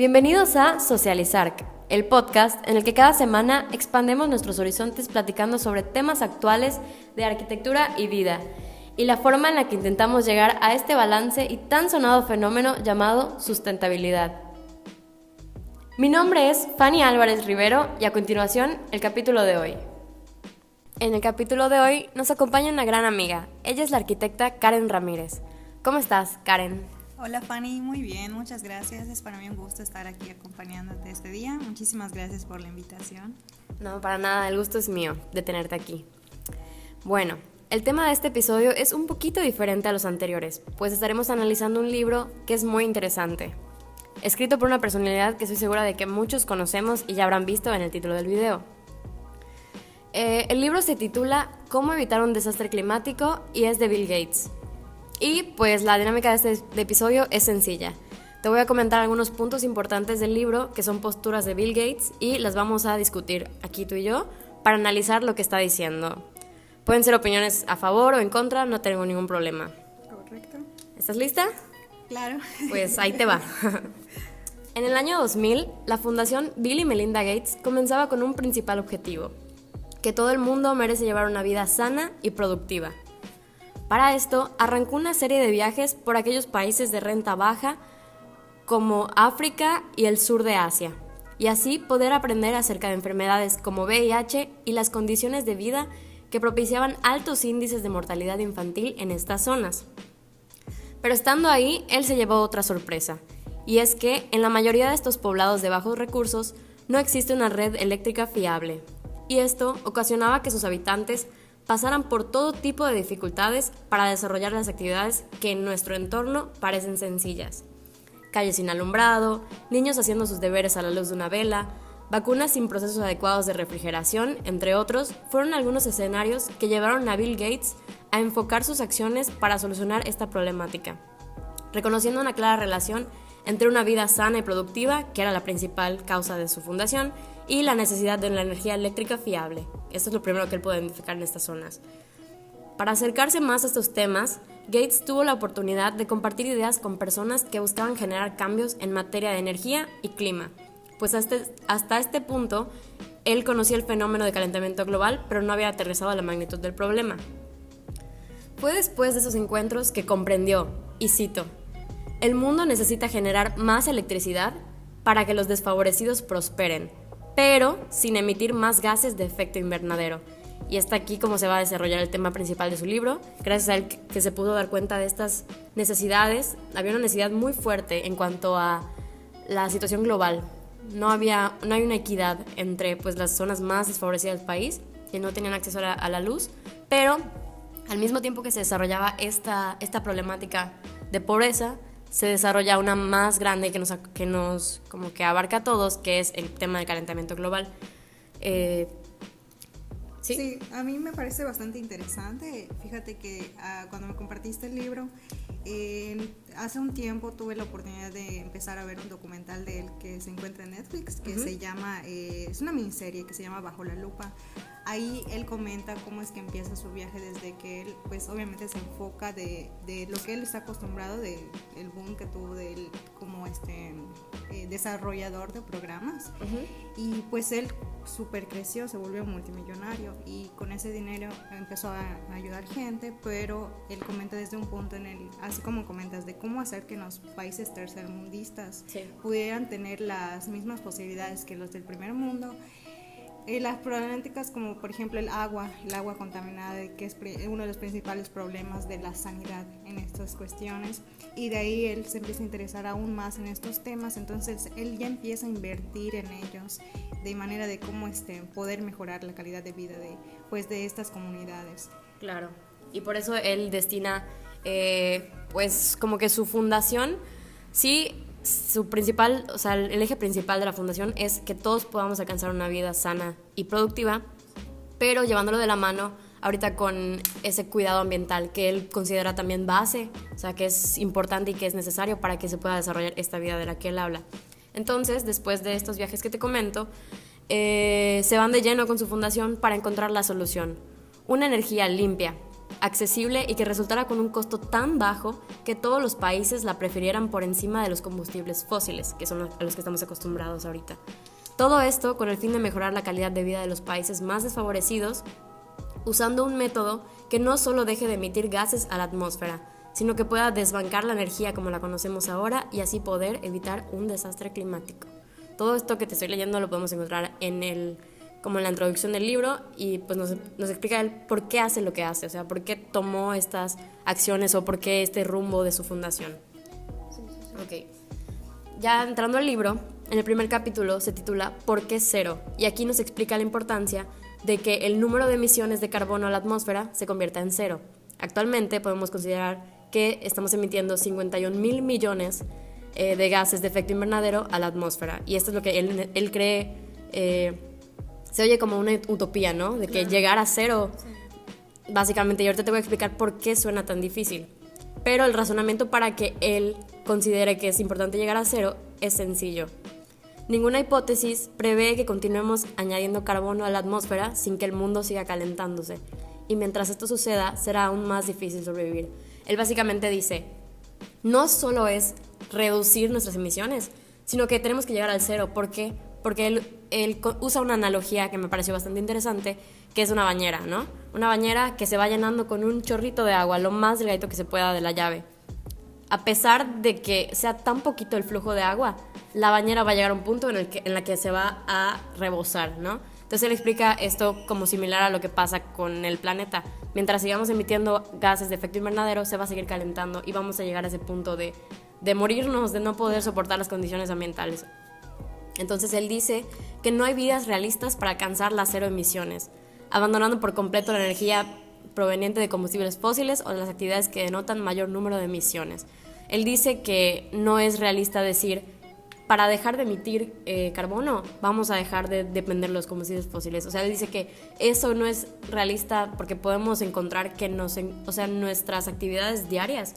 Bienvenidos a Socializarc, el podcast en el que cada semana expandemos nuestros horizontes platicando sobre temas actuales de arquitectura y vida, y la forma en la que intentamos llegar a este balance y tan sonado fenómeno llamado sustentabilidad. Mi nombre es Fanny Álvarez Rivero y a continuación el capítulo de hoy. En el capítulo de hoy nos acompaña una gran amiga, ella es la arquitecta Karen Ramírez. ¿Cómo estás, Karen? Hola Fanny, muy bien, muchas gracias. Es para mí un gusto estar aquí acompañándote este día. Muchísimas gracias por la invitación. No, para nada, el gusto es mío de tenerte aquí. Bueno, el tema de este episodio es un poquito diferente a los anteriores, pues estaremos analizando un libro que es muy interesante, escrito por una personalidad que estoy segura de que muchos conocemos y ya habrán visto en el título del video. El libro se titula ¿Cómo evitar un desastre climático? Y es de Bill Gates. Y pues la dinámica de este episodio es sencilla. Te voy a comentar algunos puntos importantes del libro que son posturas de Bill Gates y las vamos a discutir aquí tú y yo para analizar lo que está diciendo. Pueden ser opiniones a favor o en contra, no tengo ningún problema. Correcto. ¿Estás lista? Claro. Pues ahí te va. En el año 2000, la fundación Bill y Melinda Gates comenzaba con un principal objetivo: que todo el mundo merece llevar una vida sana y productiva. Para esto, arrancó una serie de viajes por aquellos países de renta baja como África y el sur de Asia, y así poder aprender acerca de enfermedades como VIH y las condiciones de vida que propiciaban altos índices de mortalidad infantil en estas zonas. Pero estando ahí, él se llevó otra sorpresa, y es que en la mayoría de estos poblados de bajos recursos no existe una red eléctrica fiable, y esto ocasionaba que sus habitantes pasaran por todo tipo de dificultades para desarrollar las actividades que en nuestro entorno parecen sencillas. Calles sin alumbrado, niños haciendo sus deberes a la luz de una vela, vacunas sin procesos adecuados de refrigeración, entre otros, fueron algunos escenarios que llevaron a Bill Gates a enfocar sus acciones para solucionar esta problemática, reconociendo una clara relación entre una vida sana y productiva, que era la principal causa de su fundación, y la necesidad de una energía eléctrica fiable. Esto es lo primero que él pudo identificar en estas zonas. Para acercarse más a estos temas, Gates tuvo la oportunidad de compartir ideas con personas que buscaban generar cambios en materia de energía y clima, pues hasta este punto él conocía el fenómeno de calentamiento global, pero no había aterrizado la magnitud del problema. Fue después de esos encuentros que comprendió, y cito: "El mundo necesita generar más electricidad para que los desfavorecidos prosperen, pero sin emitir más gases de efecto invernadero". Y está aquí cómo se va a desarrollar el tema principal de su libro. Gracias a él que se pudo dar cuenta de estas necesidades, había una necesidad muy fuerte en cuanto a la situación global. No hay una equidad entre pues, las zonas más desfavorecidas del país, que no tenían acceso a la luz, pero al mismo tiempo que se desarrollaba esta problemática de pobreza, se desarrolla una más grande que nos como que abarca a todos, que es el tema del calentamiento global. Sí, a mí me parece bastante interesante. Fíjate que cuando me compartiste el libro, hace un tiempo tuve la oportunidad de empezar a ver un documental de él que se encuentra en Netflix, que se llama, es una miniserie que se llama Bajo la Lupa. Ahí él comenta cómo es que empieza su viaje desde que él, pues obviamente se enfoca de lo que él está acostumbrado, del boom que tuvo de él como desarrollador de programas. Y pues él súper creció, se volvió multimillonario y con ese dinero empezó a ayudar gente, pero él comenta desde un punto en el, así como comentas, de cómo hacer que los países tercermundistas pudieran tener las mismas posibilidades que los del primer mundo. Las problemáticas como por ejemplo el agua contaminada, que es uno de los principales problemas de la sanidad en estas cuestiones, y de ahí él se empieza a interesar aún más en estos temas. Entonces él ya empieza a invertir en ellos de manera de cómo poder mejorar la calidad de vida de estas comunidades. Claro, y por eso él destina pues como que su fundación, sí, su principal, o sea, el eje principal de la fundación es que todos podamos alcanzar una vida sana y productiva, pero llevándolo de la mano ahorita con ese cuidado ambiental que él considera también base, o sea, que es importante y que es necesario para que se pueda desarrollar esta vida de la que él habla. Entonces, después de estos viajes que te comento, se van de lleno con su fundación para encontrar la solución: una energía limpia, accesible y que resultara con un costo tan bajo que todos los países la prefirieran por encima de los combustibles fósiles, que son a los que estamos acostumbrados ahorita. Todo esto con el fin de mejorar la calidad de vida de los países más desfavorecidos, usando un método que no solo deje de emitir gases a la atmósfera, sino que pueda desbancar la energía como la conocemos ahora y así poder evitar un desastre climático. Todo esto que te estoy leyendo lo podemos encontrar como en la introducción del libro, y pues nos explica él por qué hace lo que hace, o sea, por qué tomó estas acciones o por qué este rumbo de su fundación. Ok. Ya entrando al libro, en el primer capítulo se titula ¿Por qué cero? Y aquí nos explica la importancia de que el número de emisiones de carbono a la atmósfera se convierta en cero. Actualmente podemos considerar que estamos emitiendo 51,000 millones de gases de efecto invernadero a la atmósfera, y esto es lo que él cree, se oye como una utopía, ¿no? De que claro, llegar a cero, sí, básicamente, y ahorita te voy a explicar por qué suena tan difícil. Pero el razonamiento para que él considere que es importante llegar a cero es sencillo. Ninguna hipótesis prevé que continuemos añadiendo carbono a la atmósfera sin que el mundo siga calentándose. Y mientras esto suceda, será aún más difícil sobrevivir. Él básicamente dice, no solo es reducir nuestras emisiones, sino que tenemos que llegar al cero. ¿Por qué? Porque él usa una analogía que me pareció bastante interesante, que es una bañera, ¿no? Una bañera que se va llenando con un chorrito de agua, lo más delgadito que se pueda de la llave. A pesar de que sea tan poquito el flujo de agua, la bañera va a llegar a un punto en la que se va a rebosar, ¿no? Entonces él explica esto como similar a lo que pasa con el planeta. Mientras sigamos emitiendo gases de efecto invernadero, se va a seguir calentando y vamos a llegar a ese punto de morirnos, de no poder soportar las condiciones ambientales. Entonces él dice que no hay vías realistas para alcanzar las cero emisiones, abandonando por completo la energía proveniente de combustibles fósiles o las actividades que denotan mayor número de emisiones. Él dice que no es realista decir, para dejar de emitir carbono, vamos a dejar de depender de los combustibles fósiles. O sea, él dice que eso no es realista porque podemos encontrar que nuestras actividades diarias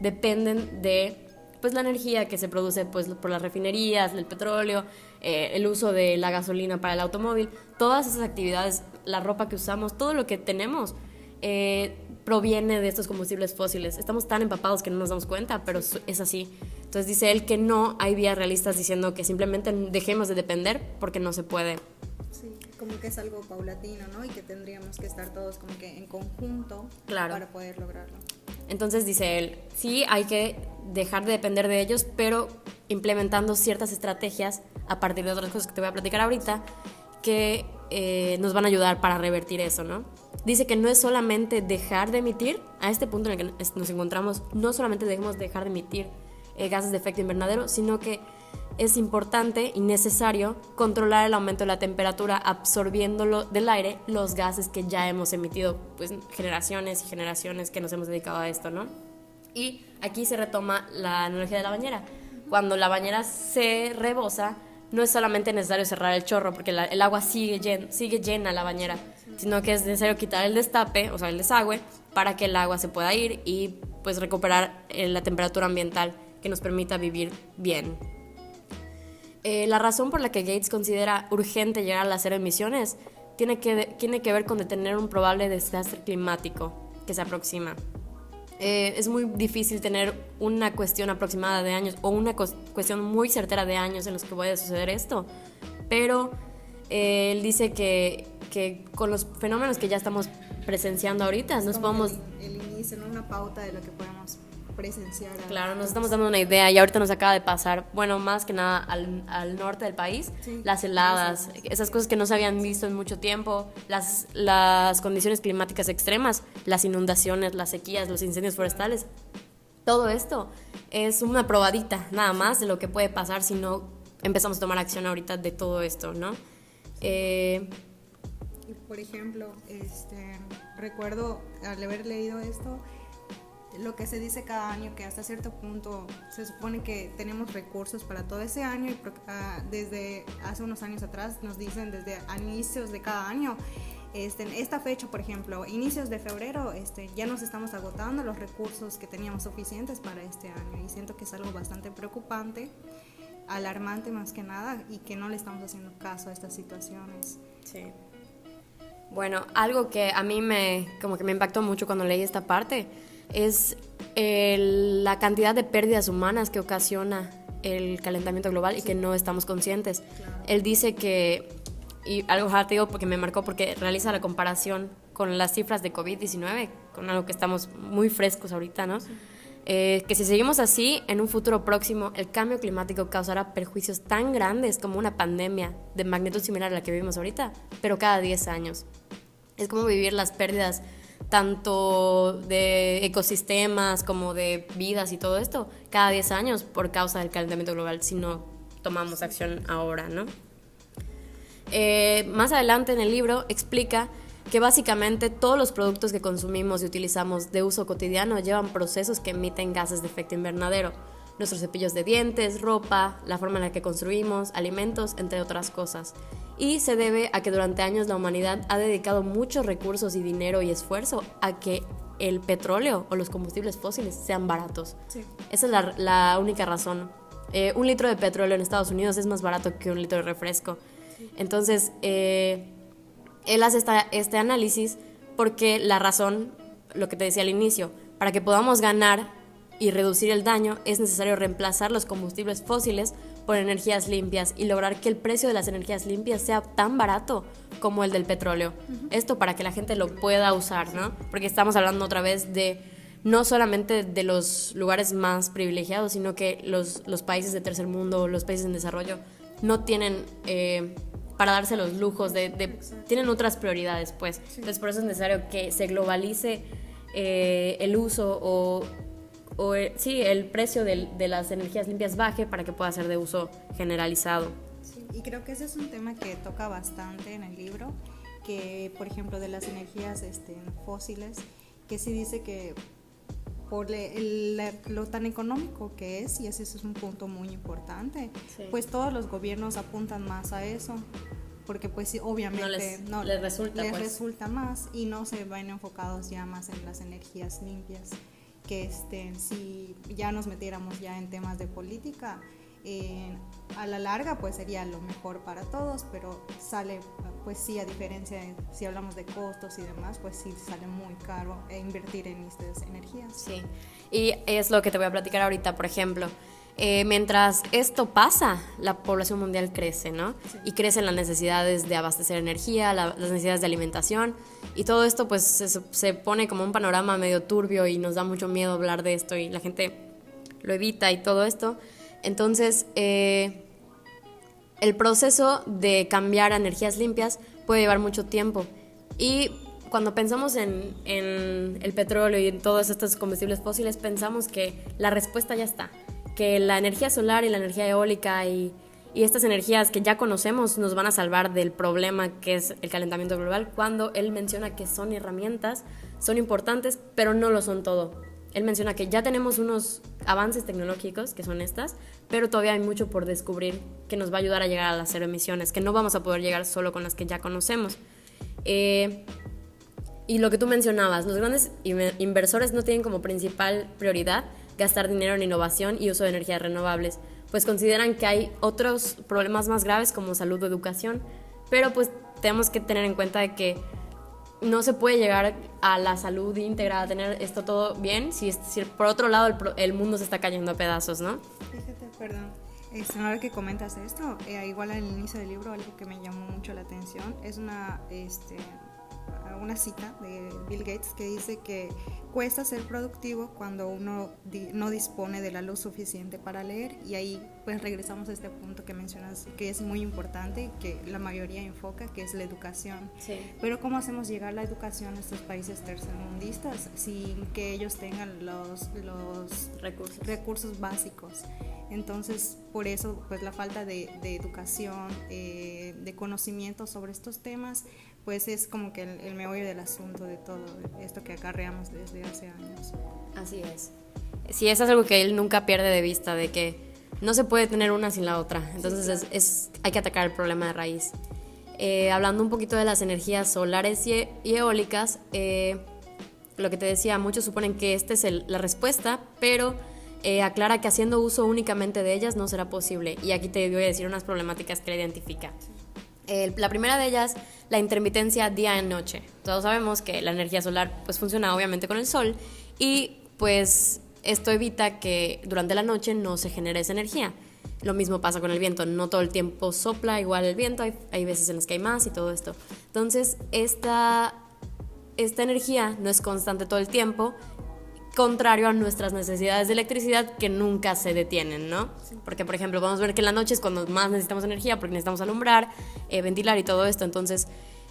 dependen de pues la energía que se produce pues por las refinerías, el petróleo, el uso de la gasolina para el automóvil. Todas esas actividades, la ropa que usamos, todo lo que tenemos proviene de estos combustibles fósiles. Estamos tan empapados que no nos damos cuenta, pero es así. Entonces dice él que no hay vías realistas diciendo que simplemente dejemos de depender porque no se puede. Sí, como que es algo paulatino, ¿no? Y que tendríamos que estar todos como que en conjunto, claro, para poder lograrlo. Entonces dice él, sí hay que dejar de depender de ellos, pero implementando ciertas estrategias a partir de otras cosas que te voy a platicar ahorita que nos van a ayudar para revertir eso, ¿no? Dice que no es solamente dejar de emitir, a este punto en el que nos encontramos, no solamente debemos dejar de emitir gases de efecto invernadero, sino que es importante y necesario controlar el aumento de la temperatura absorbiéndolo del aire los gases que ya hemos emitido, pues generaciones y generaciones que nos hemos dedicado a esto, ¿no? Y aquí se retoma la analogía de la bañera. Cuando la bañera se rebosa, no es solamente necesario cerrar el chorro porque el agua sigue llena la bañera, sino que es necesario quitar el destape, o sea, el desagüe, para que el agua se pueda ir y pues recuperar la temperatura ambiental que nos permita vivir bien. La razón por la que Gates considera urgente llegar a las cero emisiones tiene que ver con detener un probable desastre climático que se aproxima. Es muy difícil tener una cuestión aproximada de años o una cuestión muy certera de años en los que vaya a suceder esto, pero él dice que con los fenómenos que ya estamos presenciando ahorita nos podemos... El inicio, ¿no? Una pauta de lo que podemos presenciar. Claro, nos estamos dando una idea y ahorita nos acaba de pasar, bueno, más que nada al norte del país, sí, las heladas, esas cosas que no se habían visto en mucho tiempo, las condiciones climáticas extremas, las inundaciones, las sequías, los incendios forestales. Todo esto es una probadita nada más de lo que puede pasar si no empezamos a tomar acción ahorita de todo esto, ¿no? Por ejemplo, recuerdo al haber leído esto, lo que se dice cada año, que hasta cierto punto se supone que tenemos recursos para todo ese año, y desde hace unos años atrás nos dicen desde a inicios de cada año, esta fecha, por ejemplo, inicios de febrero, ya nos estamos agotando los recursos que teníamos suficientes para este año, y siento que es algo bastante preocupante, alarmante más que nada, y que no le estamos haciendo caso a estas situaciones. Sí. Bueno, algo que a mí como que me impactó mucho cuando leí esta parte es la cantidad de pérdidas humanas que ocasiona el calentamiento global y que no estamos conscientes. Claro. Él dice que, y algo te digo porque me marcó, porque realiza la comparación con las cifras de COVID-19, con algo que estamos muy frescos ahorita, ¿no? Sí. Que si seguimos así, en un futuro próximo, el cambio climático causará perjuicios tan grandes como una pandemia de magnitud similar a la que vivimos ahorita, pero cada 10 años. Es como vivir las pérdidas tanto de ecosistemas como de vidas y todo esto cada 10 años por causa del calentamiento global si no tomamos acción ahora, ¿no? Más adelante en el libro explica que básicamente todos los productos que consumimos y utilizamos de uso cotidiano llevan procesos que emiten gases de efecto invernadero. Nuestros cepillos de dientes, ropa, la forma en la que construimos, alimentos, entre otras cosas. Y se debe a que durante años la humanidad ha dedicado muchos recursos y dinero y esfuerzo a que el petróleo o los combustibles fósiles sean baratos. Sí. Esa es la única razón. 1 litro de petróleo en Estados Unidos es más barato que 1 litro de refresco. Sí. Entonces, él hace este análisis porque la razón, lo que te decía al inicio, para que podamos ganar y reducir el daño es necesario reemplazar los combustibles fósiles por energías limpias y lograr que el precio de las energías limpias sea tan barato como el del petróleo. Uh-huh. Esto para que la gente lo pueda usar, ¿no? Porque estamos hablando otra vez de no solamente de los lugares más privilegiados, sino que los países de tercer mundo, los países en desarrollo, no tienen para darse los lujos tienen otras prioridades, pues. Sí. Entonces por eso es necesario que se globalice el uso el precio de las energías limpias baje para que pueda ser de uso generalizado. Sí, y creo que ese es un tema que toca bastante en el libro, que por ejemplo de las energías fósiles, que sí dice que por lo tan económico que es, y ese es un punto muy importante, sí. Pues todos los gobiernos apuntan más a eso, porque pues sí, obviamente les resulta más y no se van enfocados ya más en las energías limpias, que si ya nos metiéramos ya en temas de política, a la larga pues sería lo mejor para todos, pero sale pues sí, a diferencia de si hablamos de costos y demás, pues sí sale muy caro invertir en estas energías. Sí, y es lo que te voy a platicar ahorita, por ejemplo. Mientras esto pasa, la población mundial crece, ¿no? Sí. Y crecen las necesidades de abastecer energía, las necesidades de alimentación, y todo esto pues se pone como un panorama medio turbio y nos da mucho miedo hablar de esto y la gente lo evita y todo esto. Entonces, el proceso de cambiar a energías limpias puede llevar mucho tiempo, y cuando pensamos en el petróleo y en todos estos combustibles fósiles, pensamos que la respuesta ya está, que la energía solar y la energía eólica y estas energías que ya conocemos nos van a salvar del problema que es el calentamiento global, cuando él menciona que son herramientas, son importantes, pero no lo son todo. Él menciona que ya tenemos unos avances tecnológicos, que son estas, pero todavía hay mucho por descubrir que nos va a ayudar a llegar a las cero emisiones, que no vamos a poder llegar solo con las que ya conocemos. Y lo que tú mencionabas, los grandes inversores no tienen como principal prioridad gastar dinero en innovación y uso de energías renovables, pues consideran que hay otros problemas más graves como salud o educación, pero pues tenemos que tener en cuenta de que no se puede llegar a la salud íntegra, a tener esto todo bien, si por otro lado el mundo se está cayendo a pedazos, ¿no? Fíjate, perdón, ahora que comentas esto, igual al inicio del libro algo que me llamó mucho la atención es una cita de Bill Gates que dice que cuesta ser productivo cuando uno no dispone de la luz suficiente para leer, y ahí pues regresamos a este punto que mencionas que es muy importante, que la mayoría enfoca, que es la educación. Sí. Pero ¿cómo hacemos llegar la educación a estos países tercermundistas sin que ellos tengan los recursos básicos? Entonces, por eso, pues la falta de educación, de conocimiento sobre estos temas, pues es como que el meollo del asunto de todo esto que acarreamos desde hace años. Así es. Sí, eso es algo que él nunca pierde de vista, de que no se puede tener una sin la otra. Entonces sí, claro. Hay que atacar el problema de raíz. Hablando un poquito de las energías solares y eólicas, lo que te decía, muchos suponen que esta es la respuesta, pero aclara que haciendo uso únicamente de ellas no será posible. Y aquí te voy a decir unas problemáticas que él identifica. La primera de ellas, la intermitencia día-noche. Todos sabemos que la energía solar pues funciona obviamente con el sol y pues esto evita que durante la noche no se genere esa energía. Lo mismo pasa con el viento, no todo el tiempo sopla igual el viento, hay veces en las que hay más y todo esto. Entonces esta energía no es constante todo el tiempo, contrario a nuestras necesidades de electricidad que nunca se detienen, ¿no? Sí. Porque, por ejemplo, vamos a ver que en la noche es cuando más necesitamos energía porque necesitamos alumbrar, ventilar y todo esto. Entonces,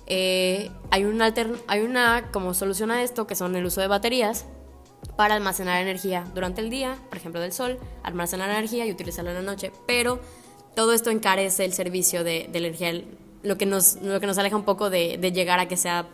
hay una como solución a esto que son el uso de baterías para almacenar energía durante el día, por ejemplo, del sol, almacenar energía y utilizarla en la noche. Pero todo esto encarece el servicio de la energía, lo que nos aleja un poco de llegar a que sea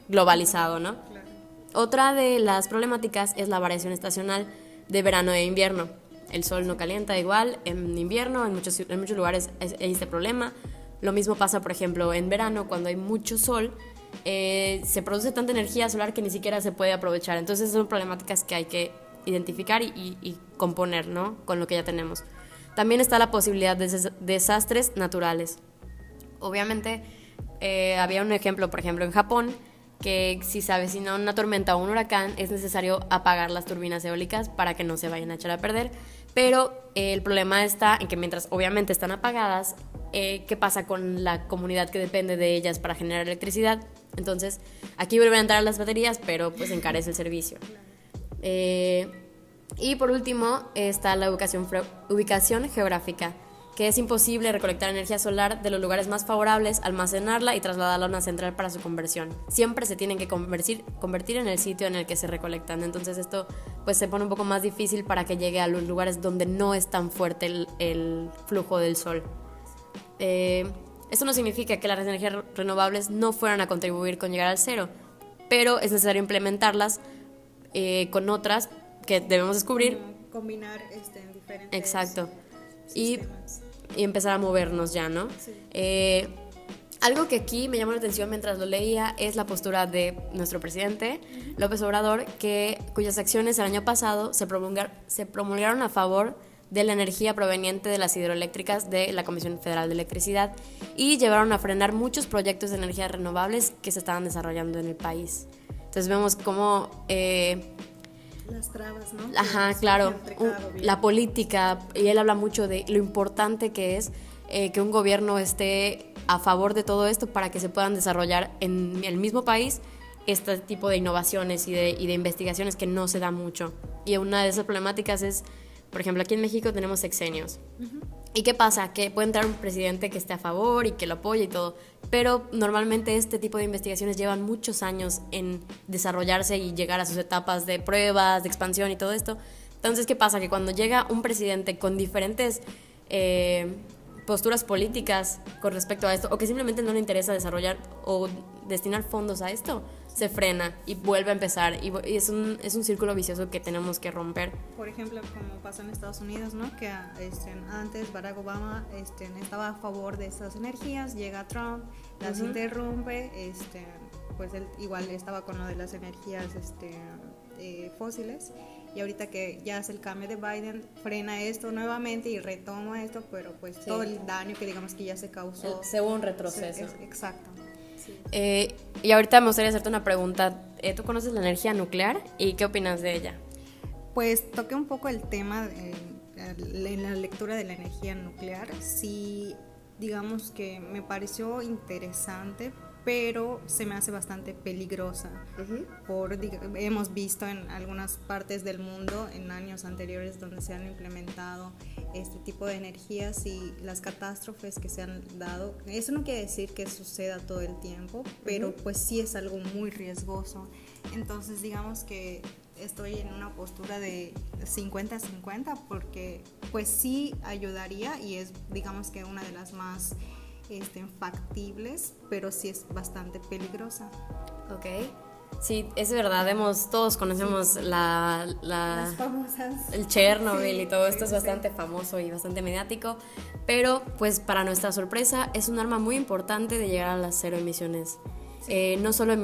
globalizado, ¿no? Claro. Otra de las problemáticas es la variación estacional de verano e invierno. El sol no calienta igual en invierno, en muchos lugares hay este problema. Lo mismo pasa, por ejemplo, en verano, cuando hay mucho sol, se produce tanta energía solar que ni siquiera se puede aprovechar. Entonces son problemáticas que hay que identificar y componer, ¿no? Con lo que ya tenemos. También está la posibilidad de desastres naturales. Obviamente, había un ejemplo, por ejemplo, en Japón, que si se avecina una tormenta o un huracán es necesario apagar las turbinas eólicas para que no se vayan a echar a perder, pero el problema está en que mientras obviamente están apagadas, ¿qué pasa con la comunidad que depende de ellas para generar electricidad? Entonces aquí vuelven a entrar las baterías, pero pues encarece el servicio. Y por último está la ubicación geográfica, que es imposible recolectar energía solar de los lugares más favorables, almacenarla y trasladarla a una central para su conversión. Siempre se tienen que convertir en el sitio en el que se recolectan. Entonces esto pues se pone un poco más difícil para que llegue a los lugares donde no es tan fuerte el flujo del sol. Esto no significa que las energías renovables no fueran a contribuir con llegar al cero, pero es necesario implementarlas con otras que debemos descubrir. Combinar en diferentes Exacto. sistemas. Y empezar a movernos ya, ¿no? Sí. Algo que aquí me llamó la atención mientras lo leía es la postura de nuestro presidente, López Obrador, cuyas acciones el año pasado se promulgaron a favor de la energía proveniente de las hidroeléctricas de la Comisión Federal de Electricidad y llevaron a frenar muchos proyectos de energías renovables que se estaban desarrollando en el país. Entonces vemos cómo las trabas, ¿no? Ajá, claro, la política, y él habla mucho de lo importante que es que un gobierno esté a favor de todo esto para que se puedan desarrollar en el mismo país este tipo de innovaciones y de investigaciones que no se da mucho. Y una de esas problemáticas es, por ejemplo, aquí en México tenemos sexenios. Uh-huh. ¿Y qué pasa? Que puede entrar un presidente que esté a favor y que lo apoye y todo, pero normalmente este tipo de investigaciones llevan muchos años en desarrollarse y llegar a sus etapas de pruebas, de expansión y todo esto. Entonces, ¿qué pasa? Que cuando llega un presidente con diferentes posturas políticas con respecto a esto, o que simplemente no le interesa desarrollar o destinar fondos a esto, se frena y vuelve a empezar, y es un círculo vicioso que tenemos que romper. Por ejemplo, como pasó en Estados Unidos, ¿no? Que antes Barack Obama estaba a favor de estas energías, llega Trump, las uh-huh. interrumpe, pues él igual estaba con lo de las energías fósiles, y ahorita que ya hace el cambio de Biden, frena esto nuevamente y retoma esto, pero pues sí, todo el daño que digamos que ya se causó. Se hubo un retroceso. Exacto. Sí. Y ahorita me gustaría hacerte una pregunta. ¿Tú conoces la energía nuclear y qué opinas de ella? Pues toqué un poco el tema en la lectura de la energía nuclear. Sí, digamos que me pareció interesante, pero se me hace bastante peligrosa. Uh-huh. Hemos visto en algunas partes del mundo en años anteriores donde se han implementado este tipo de energías y las catástrofes que se han dado. Eso no quiere decir que suceda todo el tiempo, pero uh-huh. pues sí es algo muy riesgoso. Entonces digamos que estoy en una postura de 50-50 porque pues sí ayudaría y es digamos que una de las más factibles, pero sí es bastante peligrosa. Ok, sí, es verdad, todos conocemos sí. Las famosas, el Chernobyl sí, y todo esto sí, es bastante famoso y bastante mediático, pero pues para nuestra sorpresa es un arma muy importante de llegar a las cero emisiones. Sí. No solo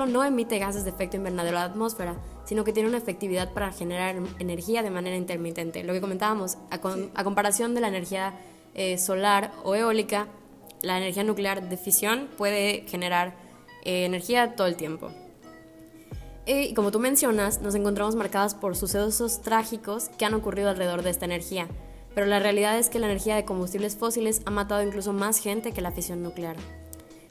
no emite gases de efecto invernadero a la atmósfera, sino que tiene una efectividad para generar energía de manera intermitente. Lo que comentábamos, a comparación de la energía solar o eólica, la energía nuclear de fisión puede generar energía todo el tiempo. Y como tú mencionas, nos encontramos marcadas por sucesos trágicos que han ocurrido alrededor de esta energía, pero la realidad es que la energía de combustibles fósiles ha matado incluso más gente que la fisión nuclear.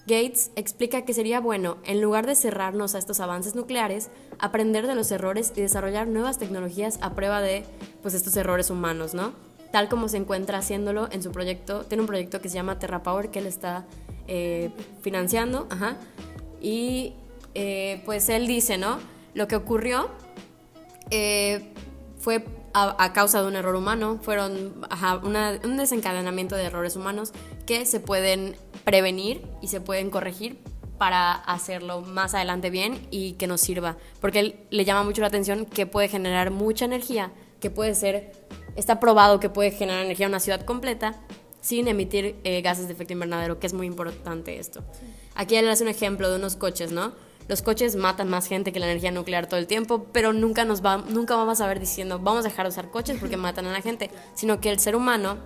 Gates explica que sería bueno, en lugar de cerrarnos a estos avances nucleares, aprender de los errores y desarrollar nuevas tecnologías a prueba de estos errores humanos, ¿no? Tal como se encuentra haciéndolo en su proyecto. Tiene un proyecto que se llama TerraPower que él está financiando, y pues él dice, ¿no? Lo que ocurrió fue a causa de un error humano, fueron un desencadenamiento de errores humanos que se pueden prevenir y se pueden corregir para hacerlo más adelante bien y que nos sirva, porque él le llama mucho la atención que puede generar mucha energía, que puede ser, está probado que puede generar energía en una ciudad completa sin emitir gases de efecto invernadero, que es muy importante esto. Aquí él hace un ejemplo de unos coches, ¿no? Los coches matan más gente que la energía nuclear todo el tiempo, pero nunca vamos a ver diciendo vamos a dejar de usar coches porque matan a la gente, sino que el ser humano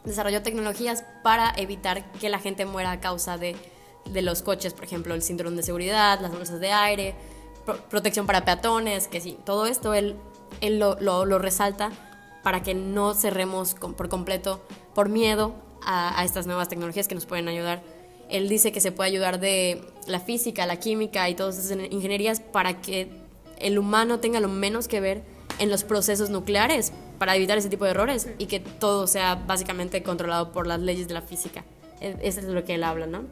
desarrolló tecnologías para evitar que la gente muera a causa de los coches, por ejemplo, el cinturón de seguridad, las bolsas de aire, protección para peatones, que sí, todo esto él lo resalta para que no cerremos por completo por miedo a estas nuevas tecnologías que nos pueden ayudar. Él dice que se puede ayudar de la física, la química y todas esas ingenierías para que el humano tenga lo menos que ver en los procesos nucleares para evitar ese tipo de errores y que todo sea básicamente controlado por las leyes de la física. Eso es lo que él habla, ¿no?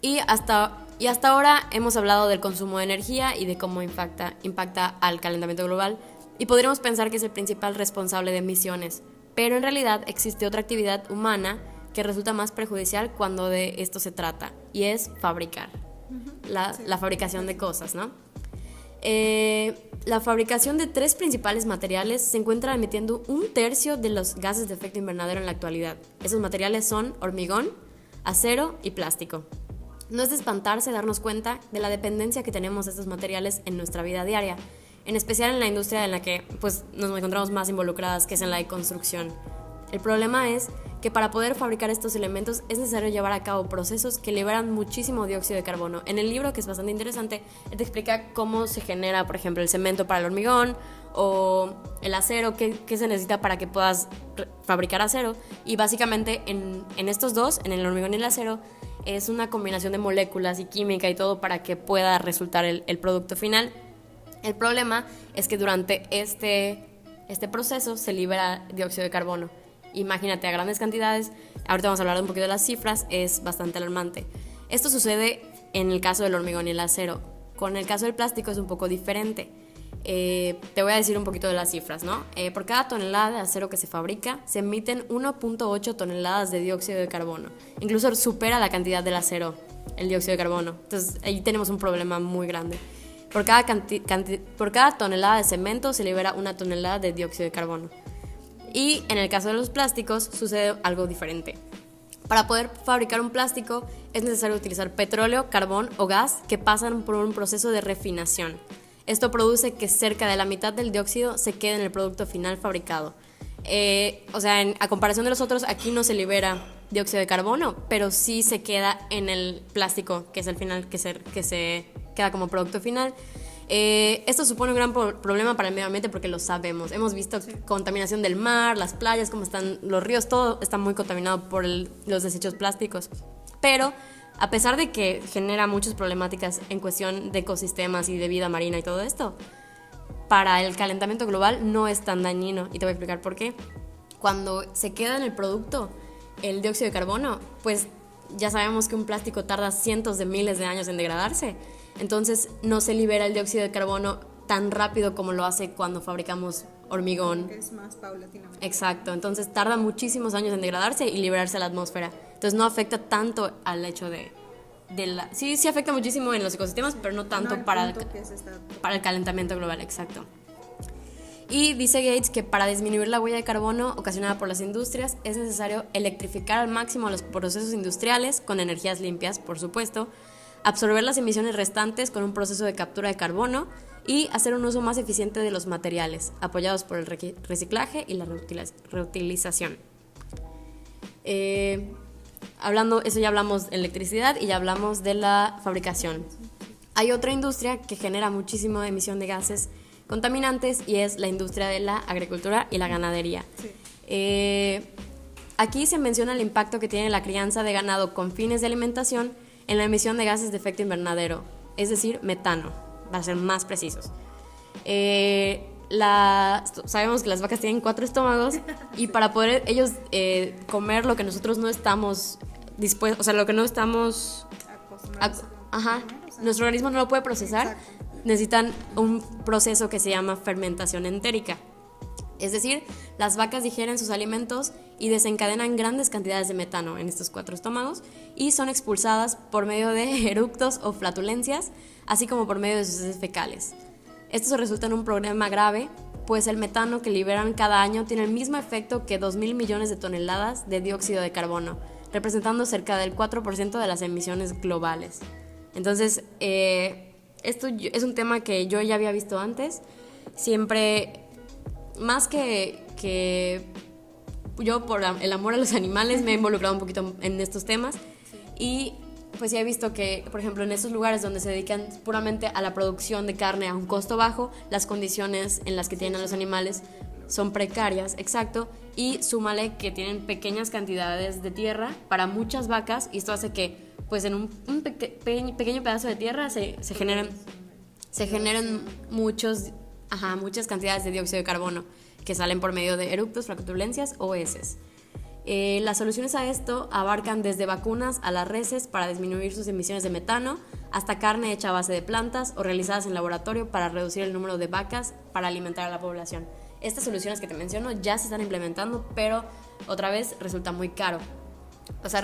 Y hasta ahora hemos hablado del consumo de energía y de cómo impacta al calentamiento global, y podríamos pensar que es el principal responsable de emisiones, pero en realidad existe otra actividad humana que resulta más perjudicial cuando de esto se trata, y es fabricar, la fabricación de cosas, ¿no? La fabricación de 3 principales materiales se encuentra emitiendo 1/3 de los gases de efecto invernadero en la actualidad. Esos materiales son hormigón, acero y plástico. No es de espantarse darnos cuenta de la dependencia que tenemos de estos materiales en nuestra vida diaria, en especial en la industria en la que pues, nos encontramos más involucradas, que es en la de construcción. El problema es que para poder fabricar estos elementos es necesario llevar a cabo procesos que liberan muchísimo dióxido de carbono. En el libro, que es bastante interesante, él te explica cómo se genera, por ejemplo, el cemento para el hormigón o el acero, qué se necesita para que puedas fabricar acero. Y básicamente en estos dos, en el hormigón y el acero, es una combinación de moléculas y química y todo para que pueda resultar el producto final. El problema es que durante este proceso se libera dióxido de carbono. Imagínate a grandes cantidades. Ahorita vamos a hablar un poquito de las cifras, es bastante alarmante. Esto sucede en el caso del hormigón y el acero. Con el caso del plástico es un poco diferente. Te voy a decir un poquito de las cifras, ¿no? Por cada tonelada de acero que se fabrica, se emiten 1.8 toneladas de dióxido de carbono. Incluso supera la cantidad del acero, el dióxido de carbono. Entonces ahí tenemos un problema muy grande. Por cada tonelada de cemento se libera 1 tonelada de dióxido de carbono. Y en el caso de los plásticos sucede algo diferente. Para poder fabricar un plástico es necesario utilizar petróleo, carbón o gas que pasan por un proceso de refinación. Esto produce que cerca de la mitad del dióxido se quede en el producto final fabricado. A comparación de los otros, aquí no se libera dióxido de carbono, pero sí se queda en el plástico, que es el final que se queda como producto final. Esto supone un gran problema para el medio ambiente porque lo sabemos. Hemos visto contaminación del mar, las playas, cómo están los ríos, todo está muy contaminado por los desechos plásticos. Pero a pesar de que genera muchas problemáticas en cuestión de ecosistemas y de vida marina y todo esto, para el calentamiento global no es tan dañino, y te voy a explicar por qué. Cuando se queda en el producto el dióxido de carbono, pues ya sabemos que un plástico tarda cientos de miles de años en degradarse. Entonces no se libera el dióxido de carbono tan rápido como lo hace cuando fabricamos hormigón. Es más paulatinamente. Exacto, entonces tarda muchísimos años en degradarse y liberarse a la atmósfera. Entonces no afecta tanto al hecho de la... Sí afecta muchísimo en los ecosistemas, pero no tanto para el calentamiento global, exacto. Y dice Gates que para disminuir la huella de carbono ocasionada por las industrias es necesario electrificar al máximo los procesos industriales con energías limpias, por supuesto, absorber las emisiones restantes con un proceso de captura de carbono y hacer un uso más eficiente de los materiales, apoyados por el reciclaje y la reutilización. Eso ya hablamos de electricidad y ya hablamos de la fabricación. Hay otra industria que genera muchísimo emisión de gases contaminantes y es la industria de la agricultura y la ganadería. Sí. Aquí se menciona el impacto que tiene la crianza de ganado con fines de alimentación en la emisión de gases de efecto invernadero, es decir, metano, para ser más precisos. Sabemos que las vacas tienen 4 estómagos y para poder ellos comer lo que nosotros no estamos dispuestos, o sea, lo que no estamos nuestro organismo no lo puede procesar. Exacto. Necesitan un proceso que se llama fermentación entérica. Es decir, las vacas digieren sus alimentos y desencadenan grandes cantidades de metano en estos 4 estómagos y son expulsadas por medio de eructos o flatulencias, así como por medio de sus heces fecales. Esto resulta en un problema grave, pues el metano que liberan cada año tiene el mismo efecto que 2.000 millones de toneladas de dióxido de carbono, representando cerca del 4% de las emisiones globales. Entonces, esto es un tema que yo ya había visto antes. Siempre, más que yo por el amor a los animales me he involucrado un poquito en estos temas. Sí. Y pues ya he visto que, por ejemplo, en esos lugares donde se dedican puramente a la producción de carne a un costo bajo, las condiciones en las que tienen a los animales son precarias, exacto, y súmale que tienen pequeñas cantidades de tierra para muchas vacas, y esto hace que pues en un pequeño pedazo de tierra se generen muchas cantidades de dióxido de carbono que salen por medio de eructos, flatulencias o heces. Las soluciones a esto abarcan desde vacunas a las reses para disminuir sus emisiones de metano, hasta carne hecha a base de plantas o realizadas en laboratorio para reducir el número de vacas para alimentar a la población. Estas soluciones que te menciono ya se están implementando, pero otra vez resulta muy caro. O sea,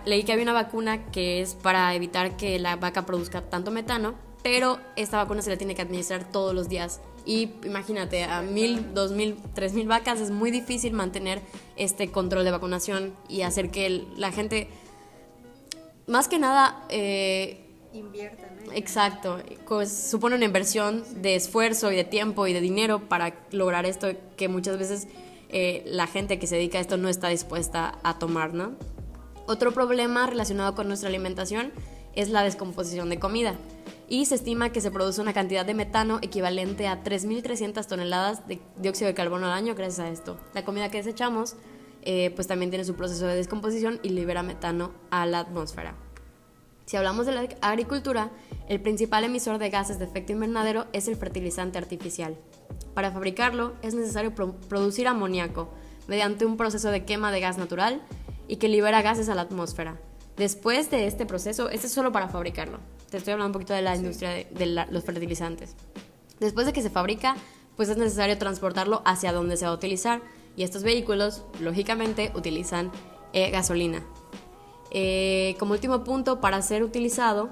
leí que había una vacuna que es para evitar que la vaca produzca tanto metano, pero esta vacuna se la tiene que administrar todos los días. Y imagínate, a 1,000, 2,000, 3,000 vacas es muy difícil mantener este control de vacunación y hacer que la gente, más que nada, invierta, ¿no? Exacto, pues supone una inversión de esfuerzo y de tiempo y de dinero para lograr esto que muchas veces la gente que se dedica a esto no está dispuesta a tomar, ¿no? Otro problema relacionado con nuestra alimentación es la descomposición de comida. Y se estima que se produce una cantidad de metano equivalente a 3.300 toneladas de dióxido de carbono al año gracias a esto. La comida que desechamos pues también tiene su proceso de descomposición y libera metano a la atmósfera. Si hablamos de la agricultura, el principal emisor de gases de efecto invernadero es el fertilizante artificial. Para fabricarlo es necesario producir amoníaco mediante un proceso de quema de gas natural y que libera gases a la atmósfera. Después de este proceso, este es solo para fabricarlo. Te estoy hablando un poquito de la industria de los fertilizantes. Después de que se fabrica, pues es necesario transportarlo hacia donde se va a utilizar. Y estos vehículos, lógicamente, utilizan gasolina. Como último punto, para ser utilizado,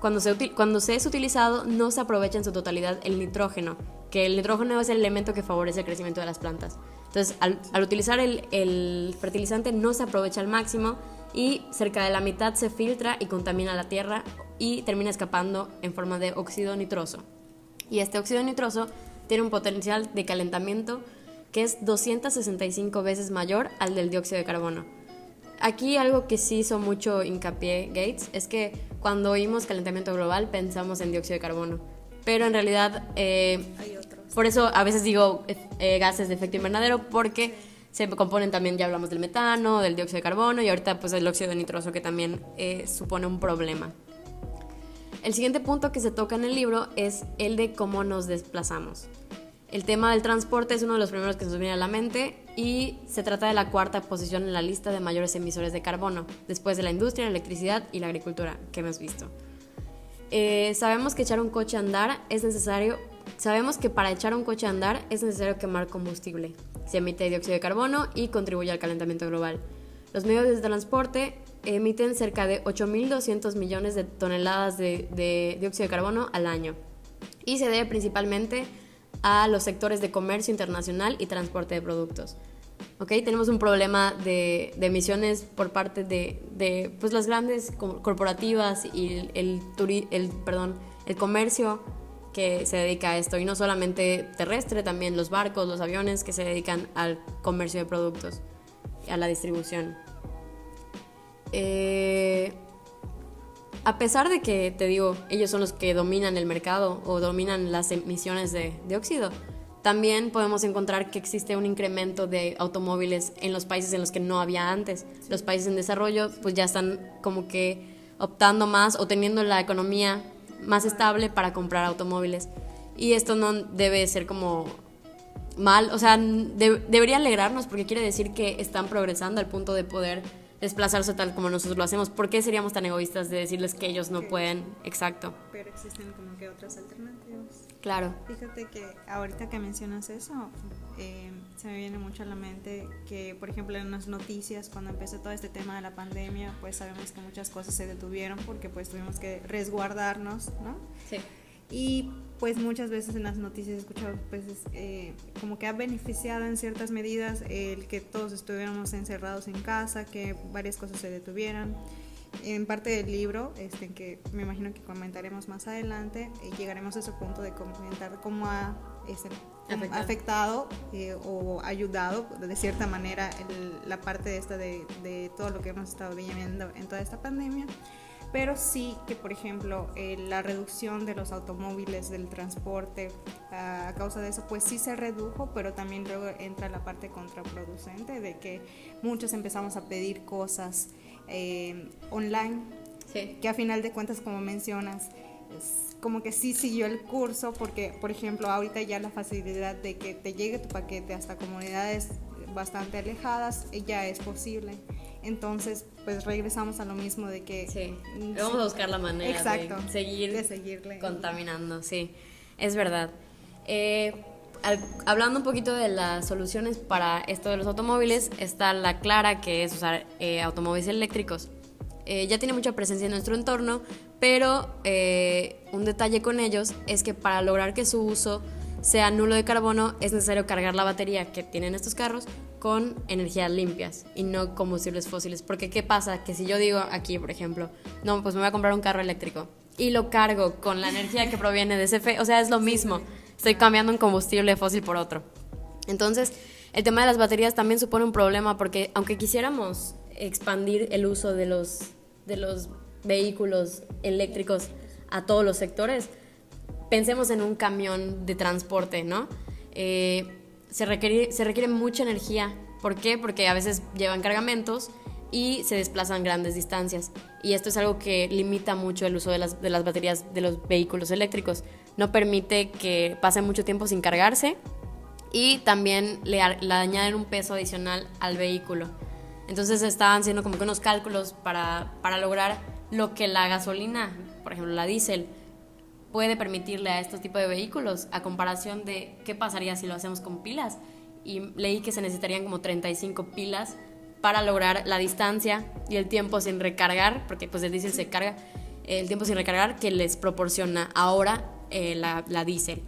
cuando se es utilizado, no se aprovecha en su totalidad el nitrógeno, que el nitrógeno es el elemento que favorece el crecimiento de las plantas. Entonces, al utilizar el fertilizante no se aprovecha al máximo y cerca de la mitad se filtra y contamina la tierra y termina escapando en forma de óxido nitroso. Y este óxido nitroso tiene un potencial de calentamiento que es 265 veces mayor al del dióxido de carbono. Aquí algo que sí hizo mucho hincapié Gates es que cuando oímos calentamiento global pensamos en dióxido de carbono, pero en realidad hay otros. Por eso a veces digo gases de efecto invernadero, porque se componen también, ya hablamos del metano, del dióxido de carbono y ahorita pues el óxido nitroso, que también supone un problema. El siguiente punto que se toca en el libro es el de cómo nos desplazamos. El tema del transporte es uno de los primeros que se nos viene a la mente y se trata de la 4ª posición en la lista de mayores emisores de carbono, después de la industria, la electricidad y la agricultura que hemos visto. Sabemos que para echar un coche a andar es necesario quemar combustible. Se emite dióxido de carbono y contribuye al calentamiento global. Los medios de transporte emiten cerca de 8.200 millones de toneladas de dióxido de carbono al año y se debe principalmente a los sectores de comercio internacional y transporte de productos. ¿Okay? Tenemos un problema de emisiones por parte de pues, las grandes corporativas y el comercio que se dedica a esto, y no solamente terrestre, también los barcos, los aviones que se dedican al comercio de productos, a la distribución. A pesar de que, te digo, ellos son los que dominan el mercado o dominan las emisiones de óxido, también podemos encontrar que existe un incremento de automóviles en los países en los que no había antes. Sí. Los países en desarrollo pues ya están como que optando más o teniendo la economía más estable para comprar automóviles. Y esto no debe ser como mal, o sea, debería alegrarnos porque quiere decir que están progresando al punto de poder desplazarse tal como nosotros lo hacemos. ¿Por qué seríamos tan egoístas de decirles que ellos no pueden? Exacto. Pero existen como que otras alternativas. Claro. Fíjate que ahorita que mencionas eso, se me viene mucho a la mente que, por ejemplo, en las noticias, cuando empezó todo este tema de la pandemia, pues sabemos que muchas cosas se detuvieron porque pues tuvimos que resguardarnos, ¿no? Sí. Y pues muchas veces en las noticias he escuchado pues como que ha beneficiado en ciertas medidas el que todos estuviéramos encerrados en casa, que varias cosas se detuvieran. En parte del libro, que me imagino que comentaremos más adelante, llegaremos a ese punto de comentar cómo ha afectado o ayudado de cierta manera la parte esta de todo lo que hemos estado viviendo en toda esta pandemia. Pero sí que, por ejemplo, la reducción de los automóviles, del transporte, a causa de eso, pues sí se redujo, pero también luego entra la parte contraproducente de que muchos empezamos a pedir cosas online, sí. Que a final de cuentas, como mencionas, es como que sí siguió el curso, porque, por ejemplo, ahorita ya la facilidad de que te llegue tu paquete hasta comunidades bastante alejadas ya es posible. Entonces, pues regresamos a lo mismo de que... Sí, vamos a buscar la manera. Exacto, de seguirle contaminando, sí, es verdad. Hablando un poquito de las soluciones para esto de los automóviles, está la clara, que es usar automóviles eléctricos. Ya tiene mucha presencia en nuestro entorno, pero un detalle con ellos es que para lograr que su uso sea nulo de carbono, es necesario cargar la batería que tienen estos carros con energías limpias y no combustibles fósiles. Porque ¿qué pasa? Que si yo digo aquí, por ejemplo, no, pues me voy a comprar un carro eléctrico y lo cargo con la energía que proviene de ese o sea, es lo mismo. Estoy cambiando un combustible fósil por otro. Entonces, el tema de las baterías también supone un problema porque aunque quisiéramos expandir el uso de los vehículos eléctricos a todos los sectores, pensemos en un camión de transporte, ¿no? Se requiere mucha energía. ¿Por qué? Porque a veces llevan cargamentos y se desplazan grandes distancias. Y esto es algo que limita mucho el uso de las baterías de los vehículos eléctricos. No permite que pase mucho tiempo sin cargarse y también le añaden un peso adicional al vehículo. Entonces estaban haciendo como que unos cálculos para lograr lo que la gasolina, por ejemplo la diésel, puede permitirle a estos tipos de vehículos a comparación de qué pasaría si lo hacemos con pilas. Y leí que se necesitarían como 35 pilas para lograr la distancia y el tiempo sin recargar, porque pues el diésel se carga, el tiempo sin recargar que les proporciona ahora la diésel.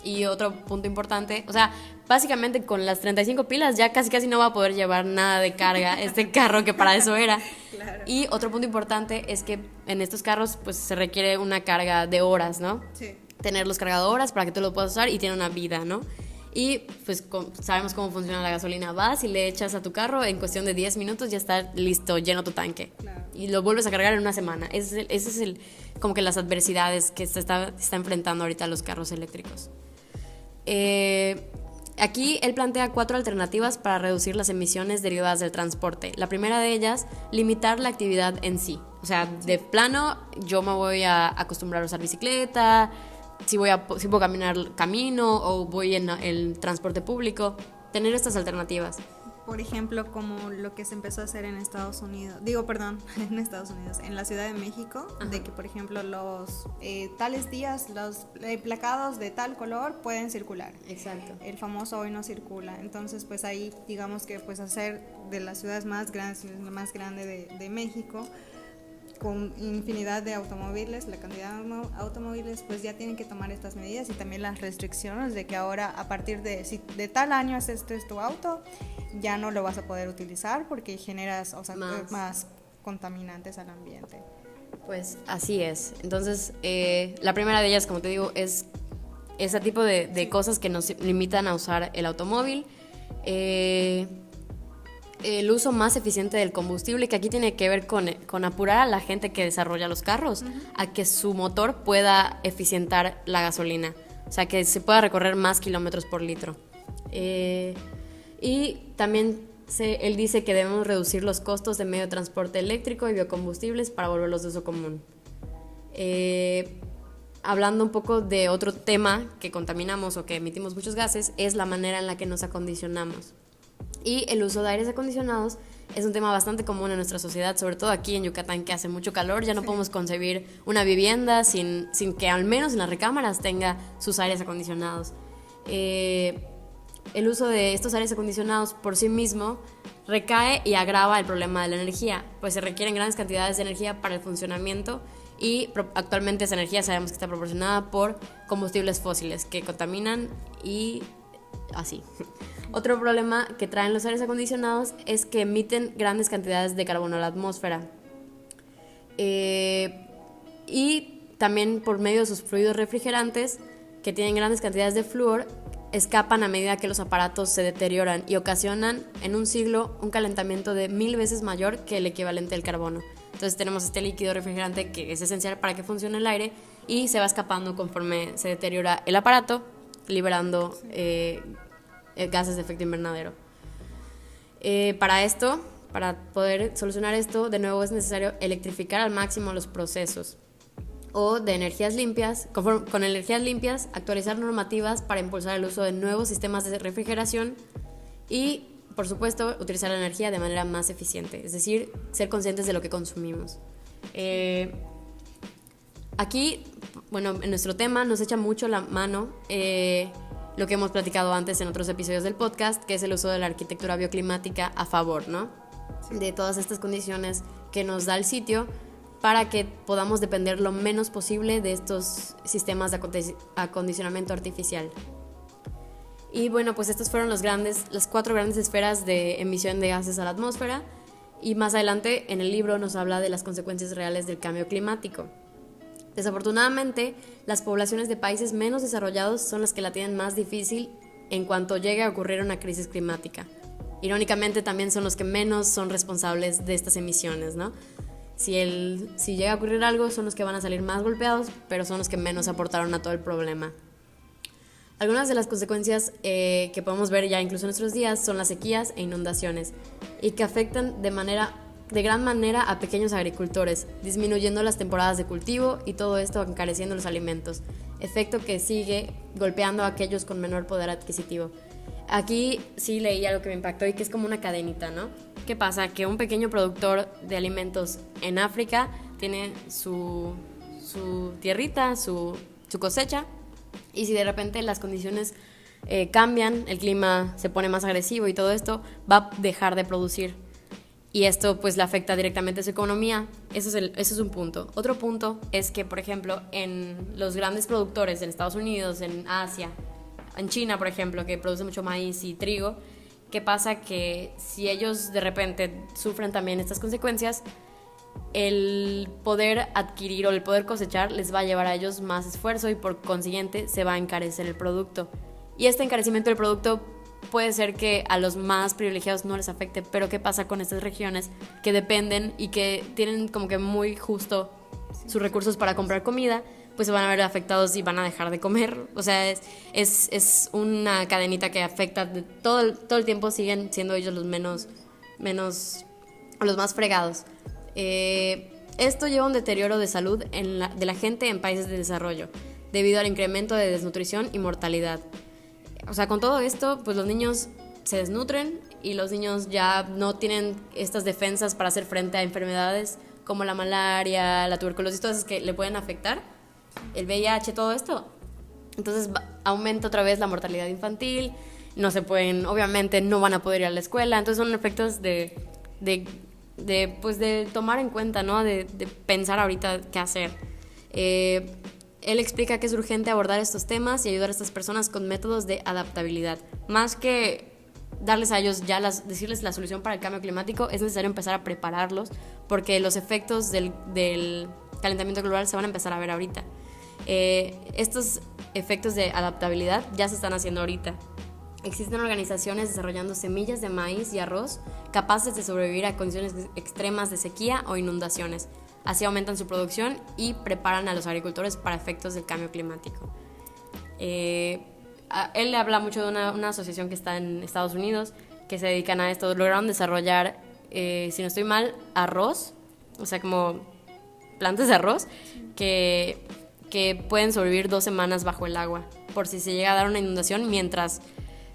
Y otro punto importante, o sea, básicamente con las 35 pilas ya casi no va a poder llevar nada de carga este carro que para eso era. Claro. Y otro punto importante es que en estos carros pues se requiere una carga de horas, ¿no? Sí. Tenerlos cargados horas para que tú lo puedas usar y tiene una vida, ¿no? Y pues sabemos cómo funciona la gasolina. Vas y le echas a tu carro, en cuestión de 10 minutos ya está listo, lleno tu tanque. Claro. Y lo vuelves a cargar en una semana. Ese es como que las adversidades que se está enfrentando ahorita los carros eléctricos. Aquí él plantea 4 alternativas para reducir las emisiones derivadas del transporte. La primera de ellas, limitar la actividad en sí. O sea, de plano, yo me voy a acostumbrar a usar bicicleta, si puedo caminar camino o voy en el transporte público. Tener estas alternativas. Por ejemplo, como lo que se empezó a hacer en Estados Unidos, en la Ciudad de México, ajá, de que, por ejemplo, los tales días, los placados de tal color pueden circular. Exacto. El famoso hoy no circula. Entonces, pues ahí, digamos que pues hacer de las ciudades más grandes, la más grande de México, con infinidad de automóviles, la cantidad de automóviles, pues ya tienen que tomar estas medidas y también las restricciones de que ahora a partir de si de tal año este es tu auto, ya no lo vas a poder utilizar porque generas más contaminantes al ambiente. Pues así es. Entonces, la primera de ellas, como te digo, es ese tipo de cosas que nos limitan a usar el automóvil. el uso más eficiente del combustible, que aquí tiene que ver con apurar a la gente que desarrolla los carros a que su motor pueda eficientar la gasolina, o sea, que se pueda recorrer más kilómetros por litro. Y también él dice que debemos reducir los costos de medio de transporte eléctrico y biocombustibles para volverlos de uso común. Hablando un poco de otro tema que contaminamos o que emitimos muchos gases, es la manera en la que nos acondicionamos. Y el uso de aires acondicionados es un tema bastante común en nuestra sociedad, sobre todo aquí en Yucatán, que hace mucho calor. Ya no podemos concebir una vivienda sin que al menos en las recámaras tenga sus aires acondicionados. El uso de estos aires acondicionados por sí mismo recae y agrava el problema de la energía, pues se requieren grandes cantidades de energía para el funcionamiento y actualmente esa energía sabemos que está proporcionada por combustibles fósiles que contaminan y así. Otro problema que traen los aires acondicionados es que emiten grandes cantidades de carbono a la atmósfera. Y también por medio de sus fluidos refrigerantes, que tienen grandes cantidades de flúor, escapan a medida que los aparatos se deterioran y ocasionan en un siglo un calentamiento de 1000 veces mayor que el equivalente del carbono. Entonces tenemos este líquido refrigerante que es esencial para que funcione el aire y se va escapando conforme se deteriora el aparato, liberando gases de efecto invernadero. Para poder solucionar esto, de nuevo es necesario electrificar al máximo los procesos o de energías limpias, con energías limpias, actualizar normativas para impulsar el uso de nuevos sistemas de refrigeración y, por supuesto, utilizar la energía de manera más eficiente, es decir, ser conscientes de lo que consumimos. Aquí, bueno, en nuestro tema nos echa mucho la mano lo que hemos platicado antes en otros episodios del podcast, que es el uso de la arquitectura bioclimática a favor, ¿no? De todas estas condiciones que nos da el sitio para que podamos depender lo menos posible de estos sistemas de acondicionamiento artificial. Y bueno, pues estas fueron las 4 grandes esferas de emisión de gases a la atmósfera, y más adelante en el libro nos habla de las consecuencias reales del cambio climático. Desafortunadamente, las poblaciones de países menos desarrollados son las que la tienen más difícil en cuanto llegue a ocurrir una crisis climática. Irónicamente, también son los que menos son responsables de estas emisiones, ¿no? Si llega a ocurrir algo, son los que van a salir más golpeados, pero son los que menos aportaron a todo el problema. Algunas de las consecuencias que podemos ver ya incluso en nuestros días son las sequías e inundaciones, y que afectan de gran manera a pequeños agricultores, disminuyendo las temporadas de cultivo y todo esto encareciendo los alimentos, efecto que sigue golpeando a aquellos con menor poder adquisitivo. Aquí sí leí algo que me impactó y que es como una cadenita, ¿no? ¿Qué pasa? Que un pequeño productor de alimentos en África tiene su tierrita, su cosecha, y si de repente las condiciones cambian, el clima se pone más agresivo y todo esto, va a dejar de producir. Y esto pues le afecta directamente a su economía. Eso es un punto. Otro punto es que, por ejemplo, en los grandes productores en Estados Unidos, en Asia, en China, por ejemplo, que produce mucho maíz y trigo, ¿qué pasa? Que si ellos de repente sufren también estas consecuencias, el poder adquirir o el poder cosechar les va a llevar a ellos más esfuerzo y por consiguiente se va a encarecer el producto. Y este encarecimiento del producto puede ser que a los más privilegiados no les afecte, pero ¿qué pasa con estas regiones que dependen y que tienen como que muy justo sus recursos para comprar comida? Pues se van a ver afectados y van a dejar de comer. O sea, es una cadenita que afecta todo el tiempo. Siguen siendo ellos los los más fregados. Esto lleva a un deterioro de salud de la gente en países de desarrollo, debido al incremento de desnutrición y mortalidad. O sea, con todo esto, pues los niños se desnutren y los niños ya no tienen estas defensas para hacer frente a enfermedades como la malaria, la tuberculosis, todas esas que le pueden afectar, el VIH, todo esto. Entonces aumenta otra vez la mortalidad infantil, obviamente no van a poder ir a la escuela, entonces son efectos de tomar en cuenta, ¿no? De pensar ahorita qué hacer. Él explica que es urgente abordar estos temas y ayudar a estas personas con métodos de adaptabilidad. Más que darles a ellos decirles la solución para el cambio climático, es necesario empezar a prepararlos, porque los efectos del calentamiento global se van a empezar a ver ahorita. Estos efectos de adaptabilidad ya se están haciendo ahorita. Existen organizaciones desarrollando semillas de maíz y arroz capaces de sobrevivir a condiciones extremas de sequía o inundaciones. Así aumentan su producción y preparan a los agricultores para efectos del cambio climático. Él habla mucho de una asociación que está en Estados Unidos que se dedican a esto. Lograron desarrollar, si no estoy mal, arroz, o sea, como plantas de arroz que pueden sobrevivir 2 semanas bajo el agua por si se llega a dar una inundación. Mientras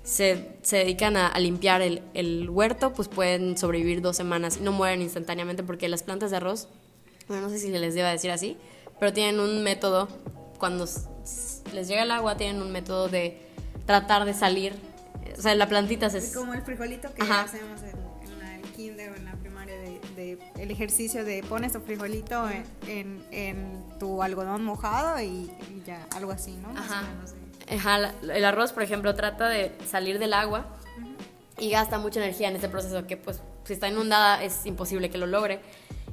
se dedican a limpiar el huerto, pues pueden sobrevivir 2 semanas y no mueren instantáneamente, porque las plantas de arroz, bueno, no sé si se les deba decir así, pero tienen un método, cuando les llega el agua, tienen un método de tratar de salir. O sea, la plantita se... Como el frijolito que hacemos en el kinder o en la primaria, de el ejercicio de pones tu frijolito en tu algodón mojado y ya, algo así, ¿no? Ajá. Ajá, el arroz, por ejemplo, trata de salir del agua y gasta mucha energía en este proceso que, pues, si está inundada es imposible que lo logre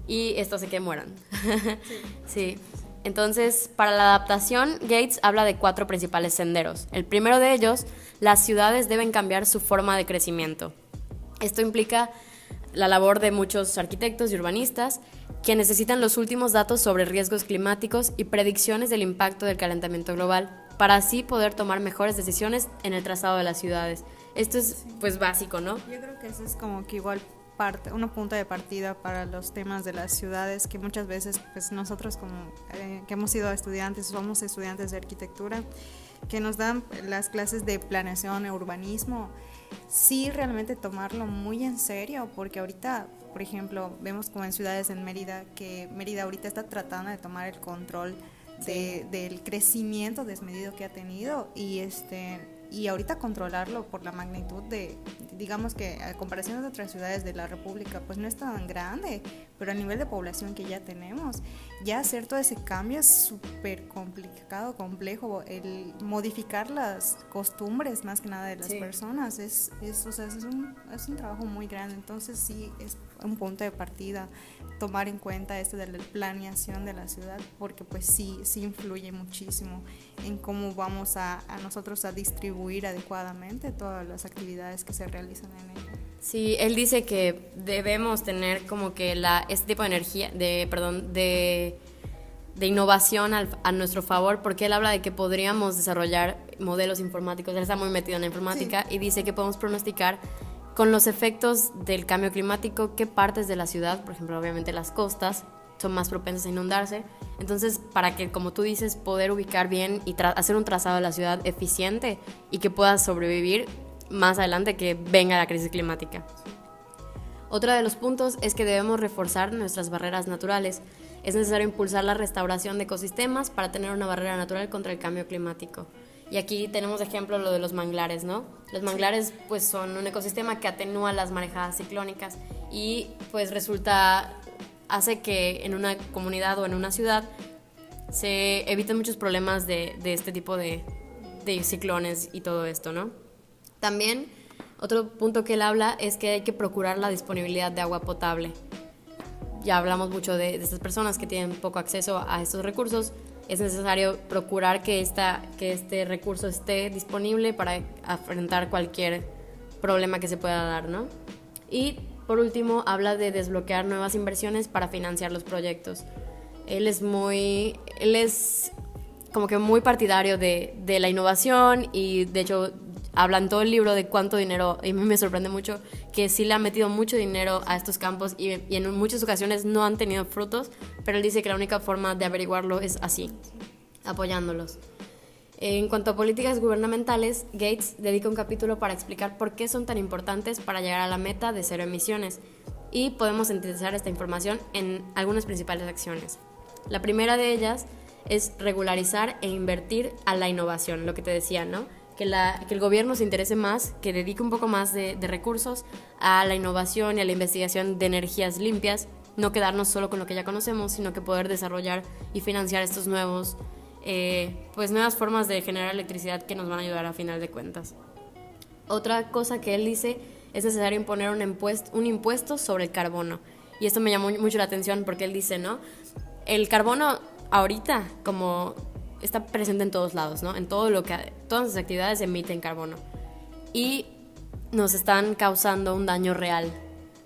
y esto hace que mueran. Sí. Entonces, para la adaptación, Gates habla de 4 principales senderos. El primero de ellos, las ciudades deben cambiar su forma de crecimiento. Esto implica la labor de muchos arquitectos y urbanistas que necesitan los últimos datos sobre riesgos climáticos y predicciones del impacto del calentamiento global para así poder tomar mejores decisiones en el trazado de las ciudades. Esto es, pues, básico, ¿no? Yo creo que eso es como que igual una punta de partida para los temas de las ciudades, que muchas veces, pues, nosotros como que hemos sido estudiantes, somos estudiantes de arquitectura, que nos dan las clases de planeación e urbanismo, sí realmente tomarlo muy en serio, porque ahorita, por ejemplo, vemos como en ciudades en Mérida, que Mérida ahorita está tratando de tomar el control del crecimiento desmedido que ha tenido y ahorita controlarlo por la magnitud de, digamos que a comparación de otras ciudades de la República, pues no es tan grande, pero a nivel de población que ya tenemos, ya hacer todo ese cambio es súper complicado, complejo. El modificar las costumbres más que nada de las personas es un trabajo muy grande. Entonces sí es un punto de partida tomar en cuenta esto de la planeación de la ciudad, porque pues sí influye muchísimo en cómo vamos a nosotros a distribuir adecuadamente todas las actividades que se realizan en ella. Sí, él dice que debemos tener como que este tipo de energía, de innovación a nuestro favor, porque él habla de que podríamos desarrollar modelos informáticos. Él está muy metido en la informática y dice que podemos pronosticar con los efectos del cambio climático qué partes de la ciudad, por ejemplo, obviamente las costas, son más propensas a inundarse. Entonces, para que, como tú dices, poder ubicar bien y hacer un trazado de la ciudad eficiente y que pueda sobrevivir más adelante que venga la crisis climática. Otro de los puntos es que debemos reforzar nuestras barreras naturales. Es necesario impulsar la restauración de ecosistemas para tener una barrera natural contra el cambio climático. Y aquí tenemos de ejemplo lo de los manglares, ¿no? Los manglares, pues, son un ecosistema que atenúa las marejadas ciclónicas y, pues, hace que en una comunidad o en una ciudad se eviten muchos problemas de este tipo de ciclones y todo esto, ¿no? También, otro punto que él habla es que hay que procurar la disponibilidad de agua potable. Ya hablamos mucho de estas personas que tienen poco acceso a estos recursos. Es necesario procurar que este recurso esté disponible para afrontar cualquier problema que se pueda dar, ¿no? Y por último, habla de desbloquear nuevas inversiones para financiar los proyectos. Él es como que muy partidario de la innovación y, de hecho, habla en todo el libro de cuánto dinero, y a mí me sorprende mucho que sí le han metido mucho dinero a estos campos y en muchas ocasiones no han tenido frutos, pero él dice que la única forma de averiguarlo es así, apoyándolos. En cuanto a políticas gubernamentales, Gates dedica un capítulo para explicar por qué son tan importantes para llegar a la meta de 0 emisiones, y podemos sintetizar esta información en algunas principales acciones. La primera de ellas es regularizar e invertir a la innovación, lo que te decía, ¿no? Que el gobierno se interese más, que dedique un poco más de recursos a la innovación y a la investigación de energías limpias, no quedarnos solo con lo que ya conocemos, sino que poder desarrollar y financiar estos nuevas formas de generar electricidad que nos van a ayudar a final de cuentas. Otra cosa que él dice, es necesario imponer un impuesto sobre el carbono. Y esto me llamó mucho la atención porque él dice, ¿no? El carbono ahorita, como está presente en todos lados, ¿no? En todas las actividades emiten carbono. y nos están causando un daño real,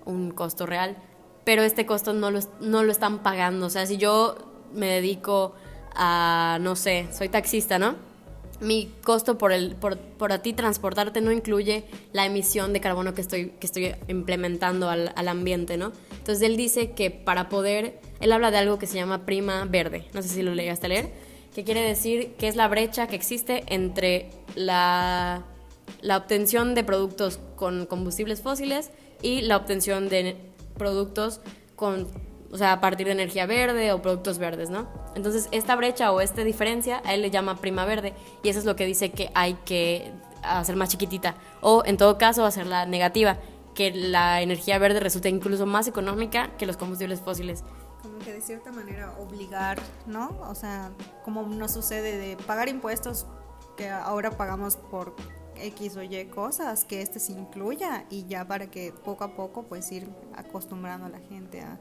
un costo real, pero este costo no lo están pagando. O sea, si yo me dedico a, no sé, soy taxista, ¿no? Mi costo por a ti transportarte no incluye la emisión de carbono que estoy implementando al ambiente, ¿no? Entonces él dice que para poder, él habla de algo que se llama prima verde, no sé si lo llegaste a leer, que quiere decir que es la brecha que existe entre la obtención de productos con combustibles fósiles y la obtención de productos a partir de energía verde o productos verdes, ¿no? Entonces, esta brecha o esta diferencia, a él le llama prima verde, y eso es lo que dice que hay que hacer más chiquitita, o en todo caso hacerla negativa, que la energía verde resulte incluso más económica que los combustibles fósiles. Como que de cierta manera obligar, ¿no? O sea, como nos sucede de pagar impuestos que ahora pagamos por X o Y cosas, que se incluya, y ya para que poco a poco pues ir acostumbrando a la gente a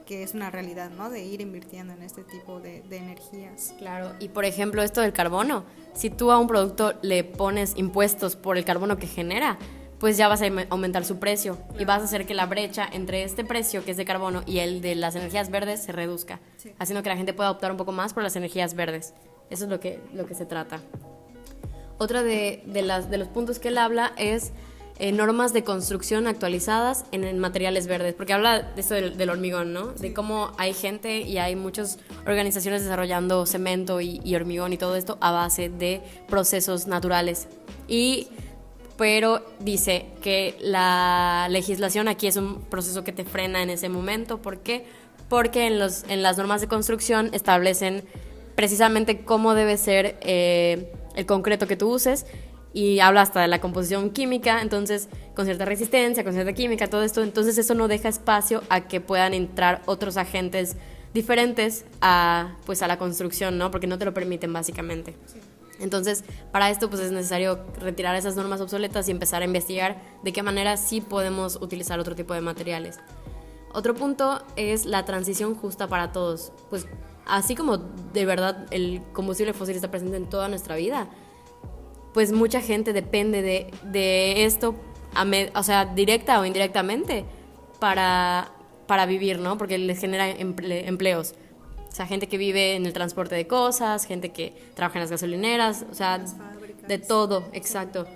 que es una realidad, ¿no? De ir invirtiendo en este tipo de energías. Claro, y por ejemplo esto del carbono, si tú a un producto le pones impuestos por el carbono que genera, pues ya vas a aumentar su precio, claro, y vas a hacer que la brecha entre este precio que es de carbono y el de las energías verdes se reduzca, sí, haciendo que la gente pueda optar un poco más por las energías verdes. Eso es lo que se trata. Otra de los puntos que él habla es normas de construcción actualizadas en materiales verdes, porque habla de esto del hormigón, ¿no? Sí. De cómo hay gente y hay muchas organizaciones desarrollando cemento y hormigón y todo esto a base de procesos naturales. Pero dice que la legislación aquí es un proceso que te frena en ese momento. ¿Por qué? Porque en las normas de construcción establecen precisamente cómo debe ser el concreto que tú uses, y habla hasta de la composición química, entonces con cierta resistencia, con cierta química, todo esto, entonces eso no deja espacio a que puedan entrar otros agentes diferentes a la construcción, ¿no? Porque no te lo permiten básicamente. Sí. Entonces, para esto pues es necesario retirar esas normas obsoletas y empezar a investigar de qué manera sí podemos utilizar otro tipo de materiales. Otro punto es la transición justa para todos. Pues así como de verdad el combustible fósil está presente en toda nuestra vida, pues mucha gente depende de esto, o sea, directa o indirectamente, para vivir, ¿no? Porque les genera empleos. O sea, gente que vive en el transporte de cosas, gente que trabaja en las gasolineras, o sea, de todo, exacto.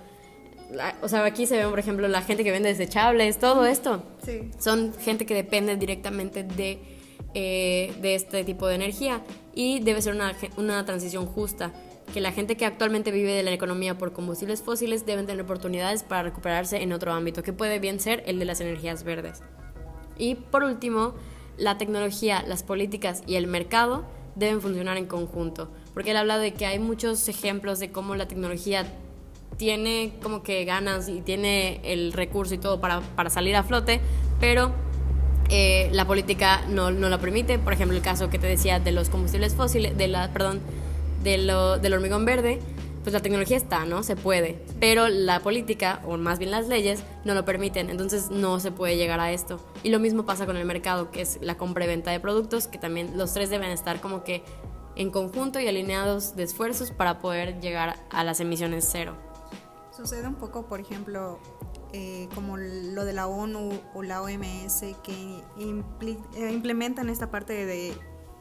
O sea, aquí se ve, por ejemplo, la gente que vende desechables, todo esto. Sí. Son gente que depende directamente de este tipo de energía, y debe ser una transición justa, que la gente que actualmente vive de la economía por combustibles fósiles deben tener oportunidades para recuperarse en otro ámbito, que puede bien ser el de las energías verdes. Y por último, la tecnología, las políticas y el mercado deben funcionar en conjunto, porque él habla de que hay muchos ejemplos de cómo la tecnología tiene como que ganas y tiene el recurso y todo para salir a flote, pero la política no lo permite. Por ejemplo, el caso que te decía de los combustibles fósiles, del hormigón verde, pues la tecnología está, ¿no? Se puede, pero la política, o más bien las leyes, no lo permiten, entonces no se puede llegar a esto. Y lo mismo pasa con el mercado, que es la compra y venta de productos, que también los tres deben estar como que en conjunto y alineados de esfuerzos para poder llegar a las emisiones cero. Sucede un poco, por ejemplo, como lo de la ONU o la OMS, que implementan esta parte de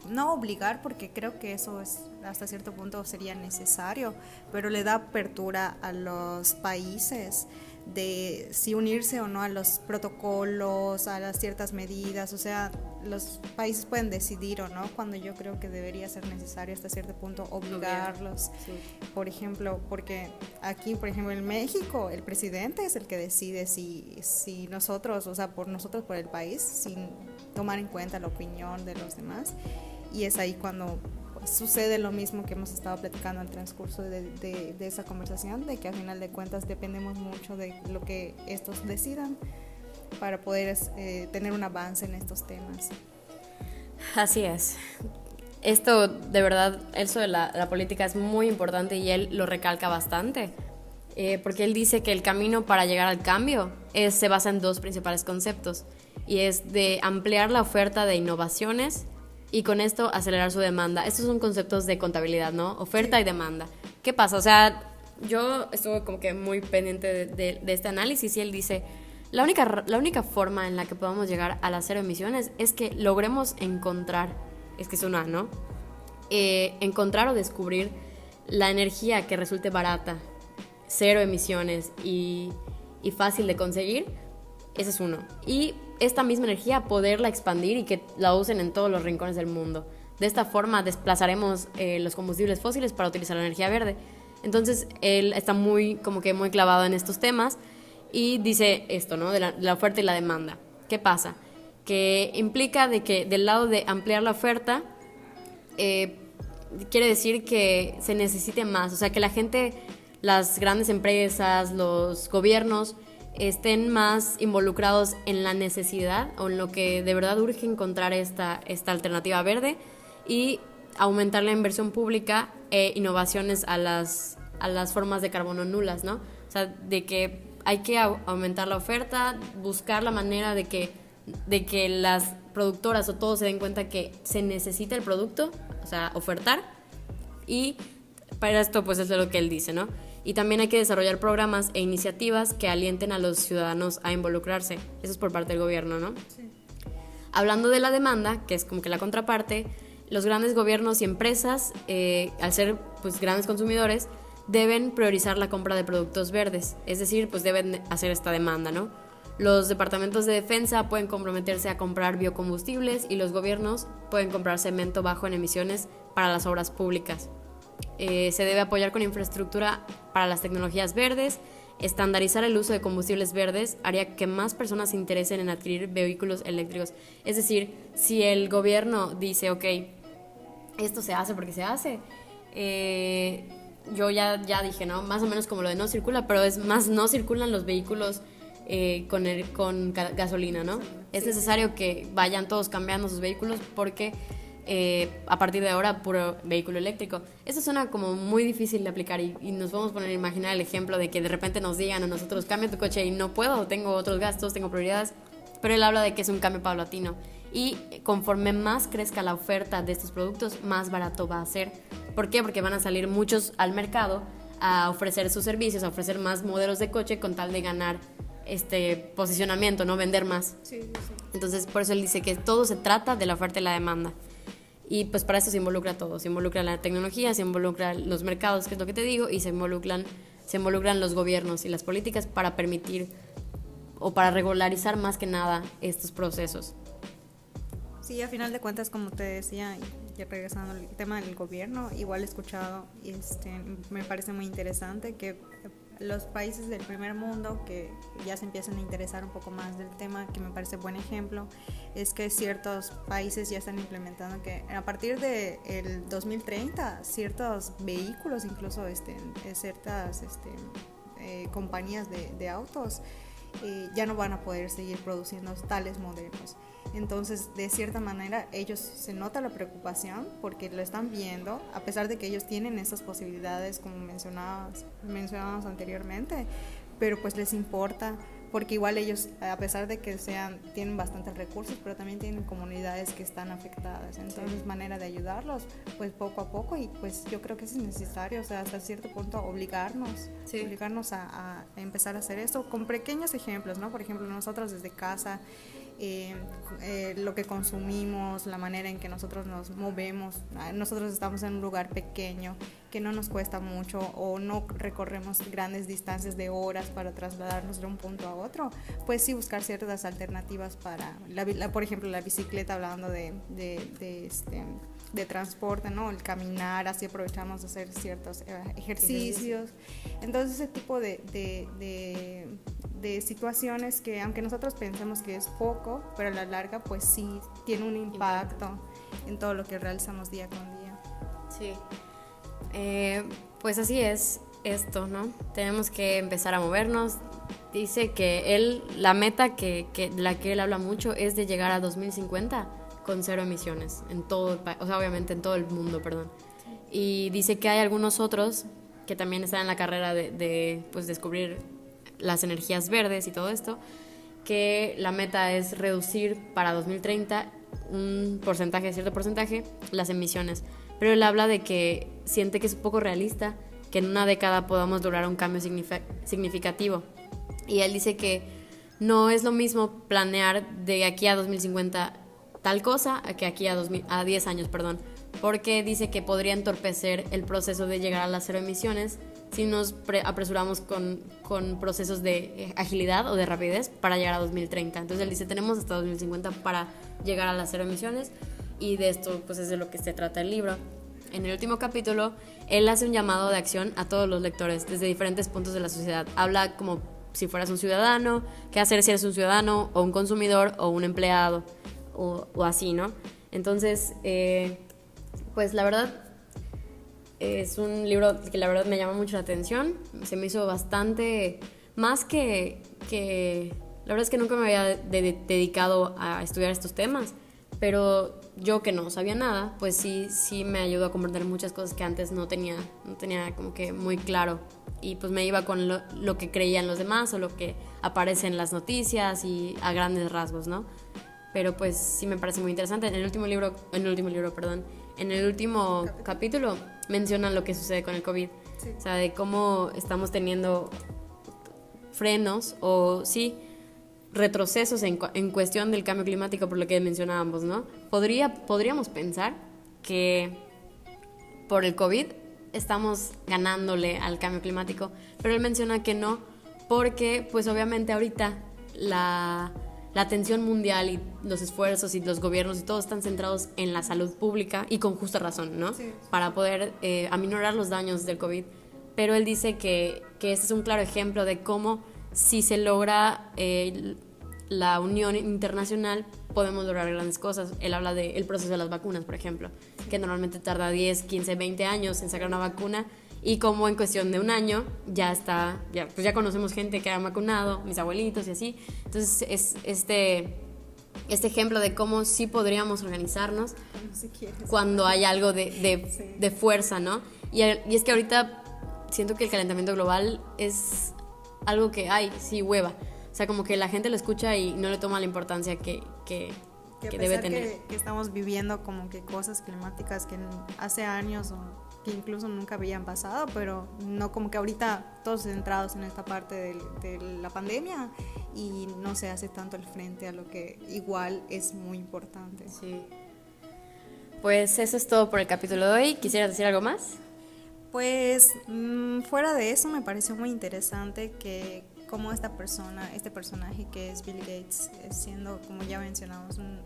no obligar, porque creo que eso hasta cierto punto sería necesario, pero le da apertura a los países de si unirse o no a los protocolos, a las ciertas medidas. O sea, los países pueden decidir o no, cuando yo creo que debería ser necesario hasta cierto punto obligarlos. Sí. Por ejemplo, porque aquí, por ejemplo, en México, el presidente es el que decide si nosotros, o sea, por nosotros, por el país, sin tomar en cuenta la opinión de los demás. Y es ahí cuando pues, sucede lo mismo que hemos estado platicando al transcurso de esa conversación, de que al final de cuentas dependemos mucho de lo que estos decidan para poder tener un avance en estos temas. Así es. Esto, de verdad, eso de la política es muy importante, y él lo recalca bastante, porque él dice que el camino para llegar al cambio se basa en dos principales conceptos, y es de ampliar la oferta de innovaciones y con esto acelerar su demanda. Estos son conceptos de contabilidad, ¿no? Oferta y demanda. ¿Qué pasa? O sea, yo estuve como que muy pendiente de este análisis y él dice, la única forma en la que podamos llegar a las cero emisiones es que logremos encontrar, es que es una, ¿no? Encontrar o descubrir la energía que resulte barata, cero emisiones y fácil de conseguir. Ese es uno. Y esta misma energía poderla expandir y que la usen en todos los rincones del mundo. De esta forma desplazaremos los combustibles fósiles para utilizar la energía verde. Entonces él está muy clavado en estos temas y dice esto, ¿no? De la oferta y la demanda. ¿Qué pasa? Que implica de que del lado de ampliar la oferta quiere decir que se necesite más, o sea, que la gente, las grandes empresas, los gobiernos estén más involucrados en la necesidad o en lo que de verdad urge encontrar esta alternativa verde y aumentar la inversión pública e innovaciones a las formas de carbono nulas, ¿no? O sea, de que hay que aumentar la oferta, buscar la manera de que las productoras o todos se den cuenta que se necesita el producto, o sea, ofertar, y para esto pues es lo que él dice, ¿no? Y también hay que desarrollar programas e iniciativas que alienten a los ciudadanos a involucrarse. Eso es por parte del gobierno, ¿no? Sí. Hablando de la demanda, que es como que la contraparte, los grandes gobiernos y empresas, al ser pues grandes consumidores, deben priorizar la compra de productos verdes, es decir, pues deben hacer esta demanda, ¿no? Los departamentos de defensa pueden comprometerse a comprar biocombustibles y los gobiernos pueden comprar cemento bajo en emisiones para las obras públicas. Se debe apoyar con infraestructura para las tecnologías verdes. Estandarizar el uso de combustibles verdes haría que más personas se interesen en adquirir vehículos eléctricos. Es decir, si el gobierno dice, ok, esto se hace porque se hace, yo ya dije, ¿no? Más o menos como lo de no circula, pero es más, no circulan los vehículos con gasolina, ¿no? Sí. Es necesario que vayan todos cambiando sus vehículos porque a partir de ahora puro vehículo eléctrico. Eso suena como muy difícil de aplicar y nos vamos a poner a imaginar el ejemplo de que de repente nos digan a nosotros, cambia tu coche y no puedo, tengo otros gastos, tengo prioridades, pero él habla de que es un cambio paulatino y conforme más crezca la oferta de estos productos, más barato va a ser. ¿Por qué? Porque van a salir muchos al mercado a ofrecer sus servicios, a ofrecer más modelos de coche con tal de ganar posicionamiento, ¿no? Vender más. Sí, sí. Entonces, por eso él dice que todo se trata de la oferta y la demanda. Y pues para eso se involucra todo. Se involucra la tecnología, se involucran los mercados, que es lo que te digo, y se involucran los gobiernos y las políticas para permitir o para regularizar más que nada estos procesos. Sí, a final de cuentas, como te decía, ya regresando al tema del gobierno, igual he escuchado, me parece muy interesante que los países del primer mundo que ya se empiezan a interesar un poco más del tema, que me parece buen ejemplo, es que ciertos países ya están implementando que a partir del 2030 ciertos vehículos, incluso ciertas compañías de autos ya no van a poder seguir produciendo tales modelos. Entonces, de cierta manera, ellos se nota la preocupación porque lo están viendo, a pesar de que ellos tienen esas posibilidades, como mencionábamos anteriormente, pero pues les importa, porque igual ellos, a pesar de que tienen bastantes recursos, pero también tienen comunidades que están afectadas. Entonces, manera de ayudarlos, pues poco a poco, y pues yo creo que es necesario, o sea, hasta cierto punto obligarnos a empezar a hacer esto con pequeños ejemplos, ¿no? Por ejemplo, nosotros desde casa, lo que consumimos, la manera en que nosotros nos movemos. Nosotros estamos en un lugar pequeño que no nos cuesta mucho o no recorremos grandes distancias de horas para trasladarnos de un punto a otro, pues sí buscar ciertas alternativas para, por ejemplo, la bicicleta, hablando de transporte, ¿no? El caminar, así aprovechamos de hacer ciertos ejercicios. Entonces ese tipo de situaciones que aunque nosotros pensemos que es poco, pero a la larga pues sí tiene un impacto en todo lo que realizamos día con día. Sí, pues así es esto, ¿no? Tenemos que empezar a movernos. Dice que la meta de la que él habla mucho es de llegar a 2050 con cero emisiones en todo el país, o sea, obviamente en todo el mundo, perdón. Y dice que hay algunos otros que también están en la carrera de pues descubrir las energías verdes y todo esto, que la meta es reducir para 2030 cierto porcentaje, las emisiones. Pero él habla de que siente que es un poco realista que en una década podamos lograr un cambio significativo. Y él dice que no es lo mismo planear de aquí a 2050 tal cosa que aquí a 10 años, porque dice que podría entorpecer el proceso de llegar a las cero emisiones si nos apresuramos con procesos de agilidad o de rapidez para llegar a 2030. Entonces él dice, tenemos hasta 2050 para llegar a las cero emisiones, y de esto pues es de lo que se trata el libro. En el último capítulo, él hace un llamado de acción a todos los lectores desde diferentes puntos de la sociedad. Habla como si fueras un ciudadano, qué hacer si eres un ciudadano o un consumidor o un empleado o así, ¿no? Entonces, pues la verdad es un libro que la verdad me llama mucho la atención. Se me hizo bastante, más que la verdad es que nunca me había dedicado a estudiar estos temas, pero yo que no sabía nada, pues sí me ayudó a comprender muchas cosas que antes no tenía como que muy claro, y pues me iba con lo que creían los demás o lo que aparece en las noticias y a grandes rasgos, ¿no? Pero pues sí me parece muy interesante. En el último capítulo mencionan lo que sucede con el COVID, sí. O sea, de cómo estamos teniendo frenos o sí, retrocesos en cuestión del cambio climático, por lo que mencionábamos, ¿no? Podríamos pensar que por el COVID estamos ganándole al cambio climático, pero él menciona que no, porque pues obviamente ahorita la atención mundial y los esfuerzos y los gobiernos y todo están centrados en la salud pública, y con justa razón, ¿no? Sí. Para poder aminorar los daños del COVID. Pero él dice que este es un claro ejemplo de cómo, si se logra la unión internacional, podemos lograr grandes cosas. Él habla del proceso de las vacunas, por ejemplo, que normalmente tarda 10, 15, 20 años en sacar una vacuna, y como en cuestión de un año ya conocemos gente que ha vacunado, mis abuelitos y así. Entonces es este ejemplo de cómo sí podríamos organizarnos cuando hay algo de fuerza, ¿no? Y es que ahorita siento que el calentamiento global es algo que hueva. O sea, como que la gente lo escucha y no le toma la importancia que debe tener. Que estamos viviendo como que cosas climáticas que hace años o que incluso nunca habían pasado, pero no, como que ahorita todos centrados en esta parte de la pandemia, y no se hace tanto el frente a lo que igual es muy importante. Sí. Pues eso es todo por el capítulo de hoy. ¿Quisieras decir algo más? Pues fuera de eso, me pareció muy interesante que como este personaje que es Bill Gates, siendo, como ya mencionamos, un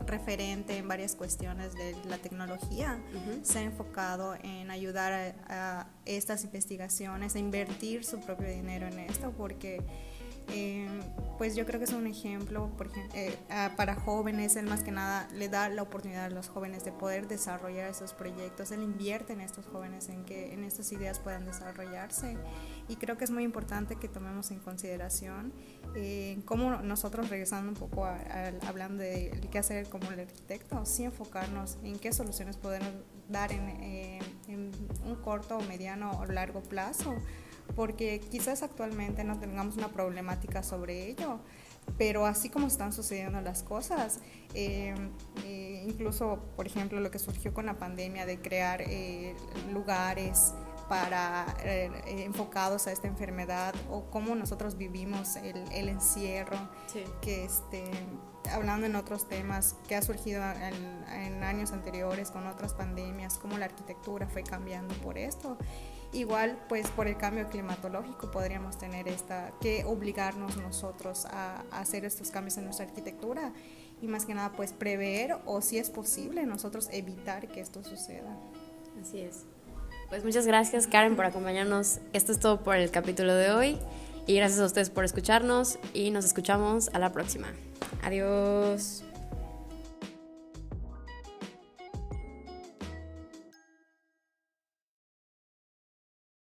referente en varias cuestiones de la tecnología, se ha enfocado en ayudar a estas investigaciones, a invertir su propio dinero en esto, porque pues yo creo que es un ejemplo, por ejemplo, para jóvenes. Él más que nada le da la oportunidad a los jóvenes de poder desarrollar esos proyectos. Él invierte en estos jóvenes, en que en estas ideas puedan desarrollarse, y creo que es muy importante que tomemos en consideración cómo nosotros, regresando un poco hablando de qué hacer como el arquitecto, sí enfocarnos en qué soluciones podemos dar en un corto, mediano o largo plazo, porque quizás actualmente no tengamos una problemática sobre ello, pero así como están sucediendo las cosas, incluso, por ejemplo, lo que surgió con la pandemia de crear lugares enfocados a esta enfermedad, o cómo nosotros vivimos el encierro, sí. Que hablando en otros temas que ha surgido en años anteriores con otras pandemias, cómo la arquitectura fue cambiando por esto. Igual, pues por el cambio climatológico podríamos tener que obligarnos nosotros a hacer estos cambios en nuestra arquitectura, y más que nada pues prever, o si es posible nosotros evitar que esto suceda. Así es. Pues muchas gracias, Karen, por acompañarnos. Esto es todo por el capítulo de hoy, y gracias a ustedes por escucharnos, y nos escuchamos a la próxima. Adiós.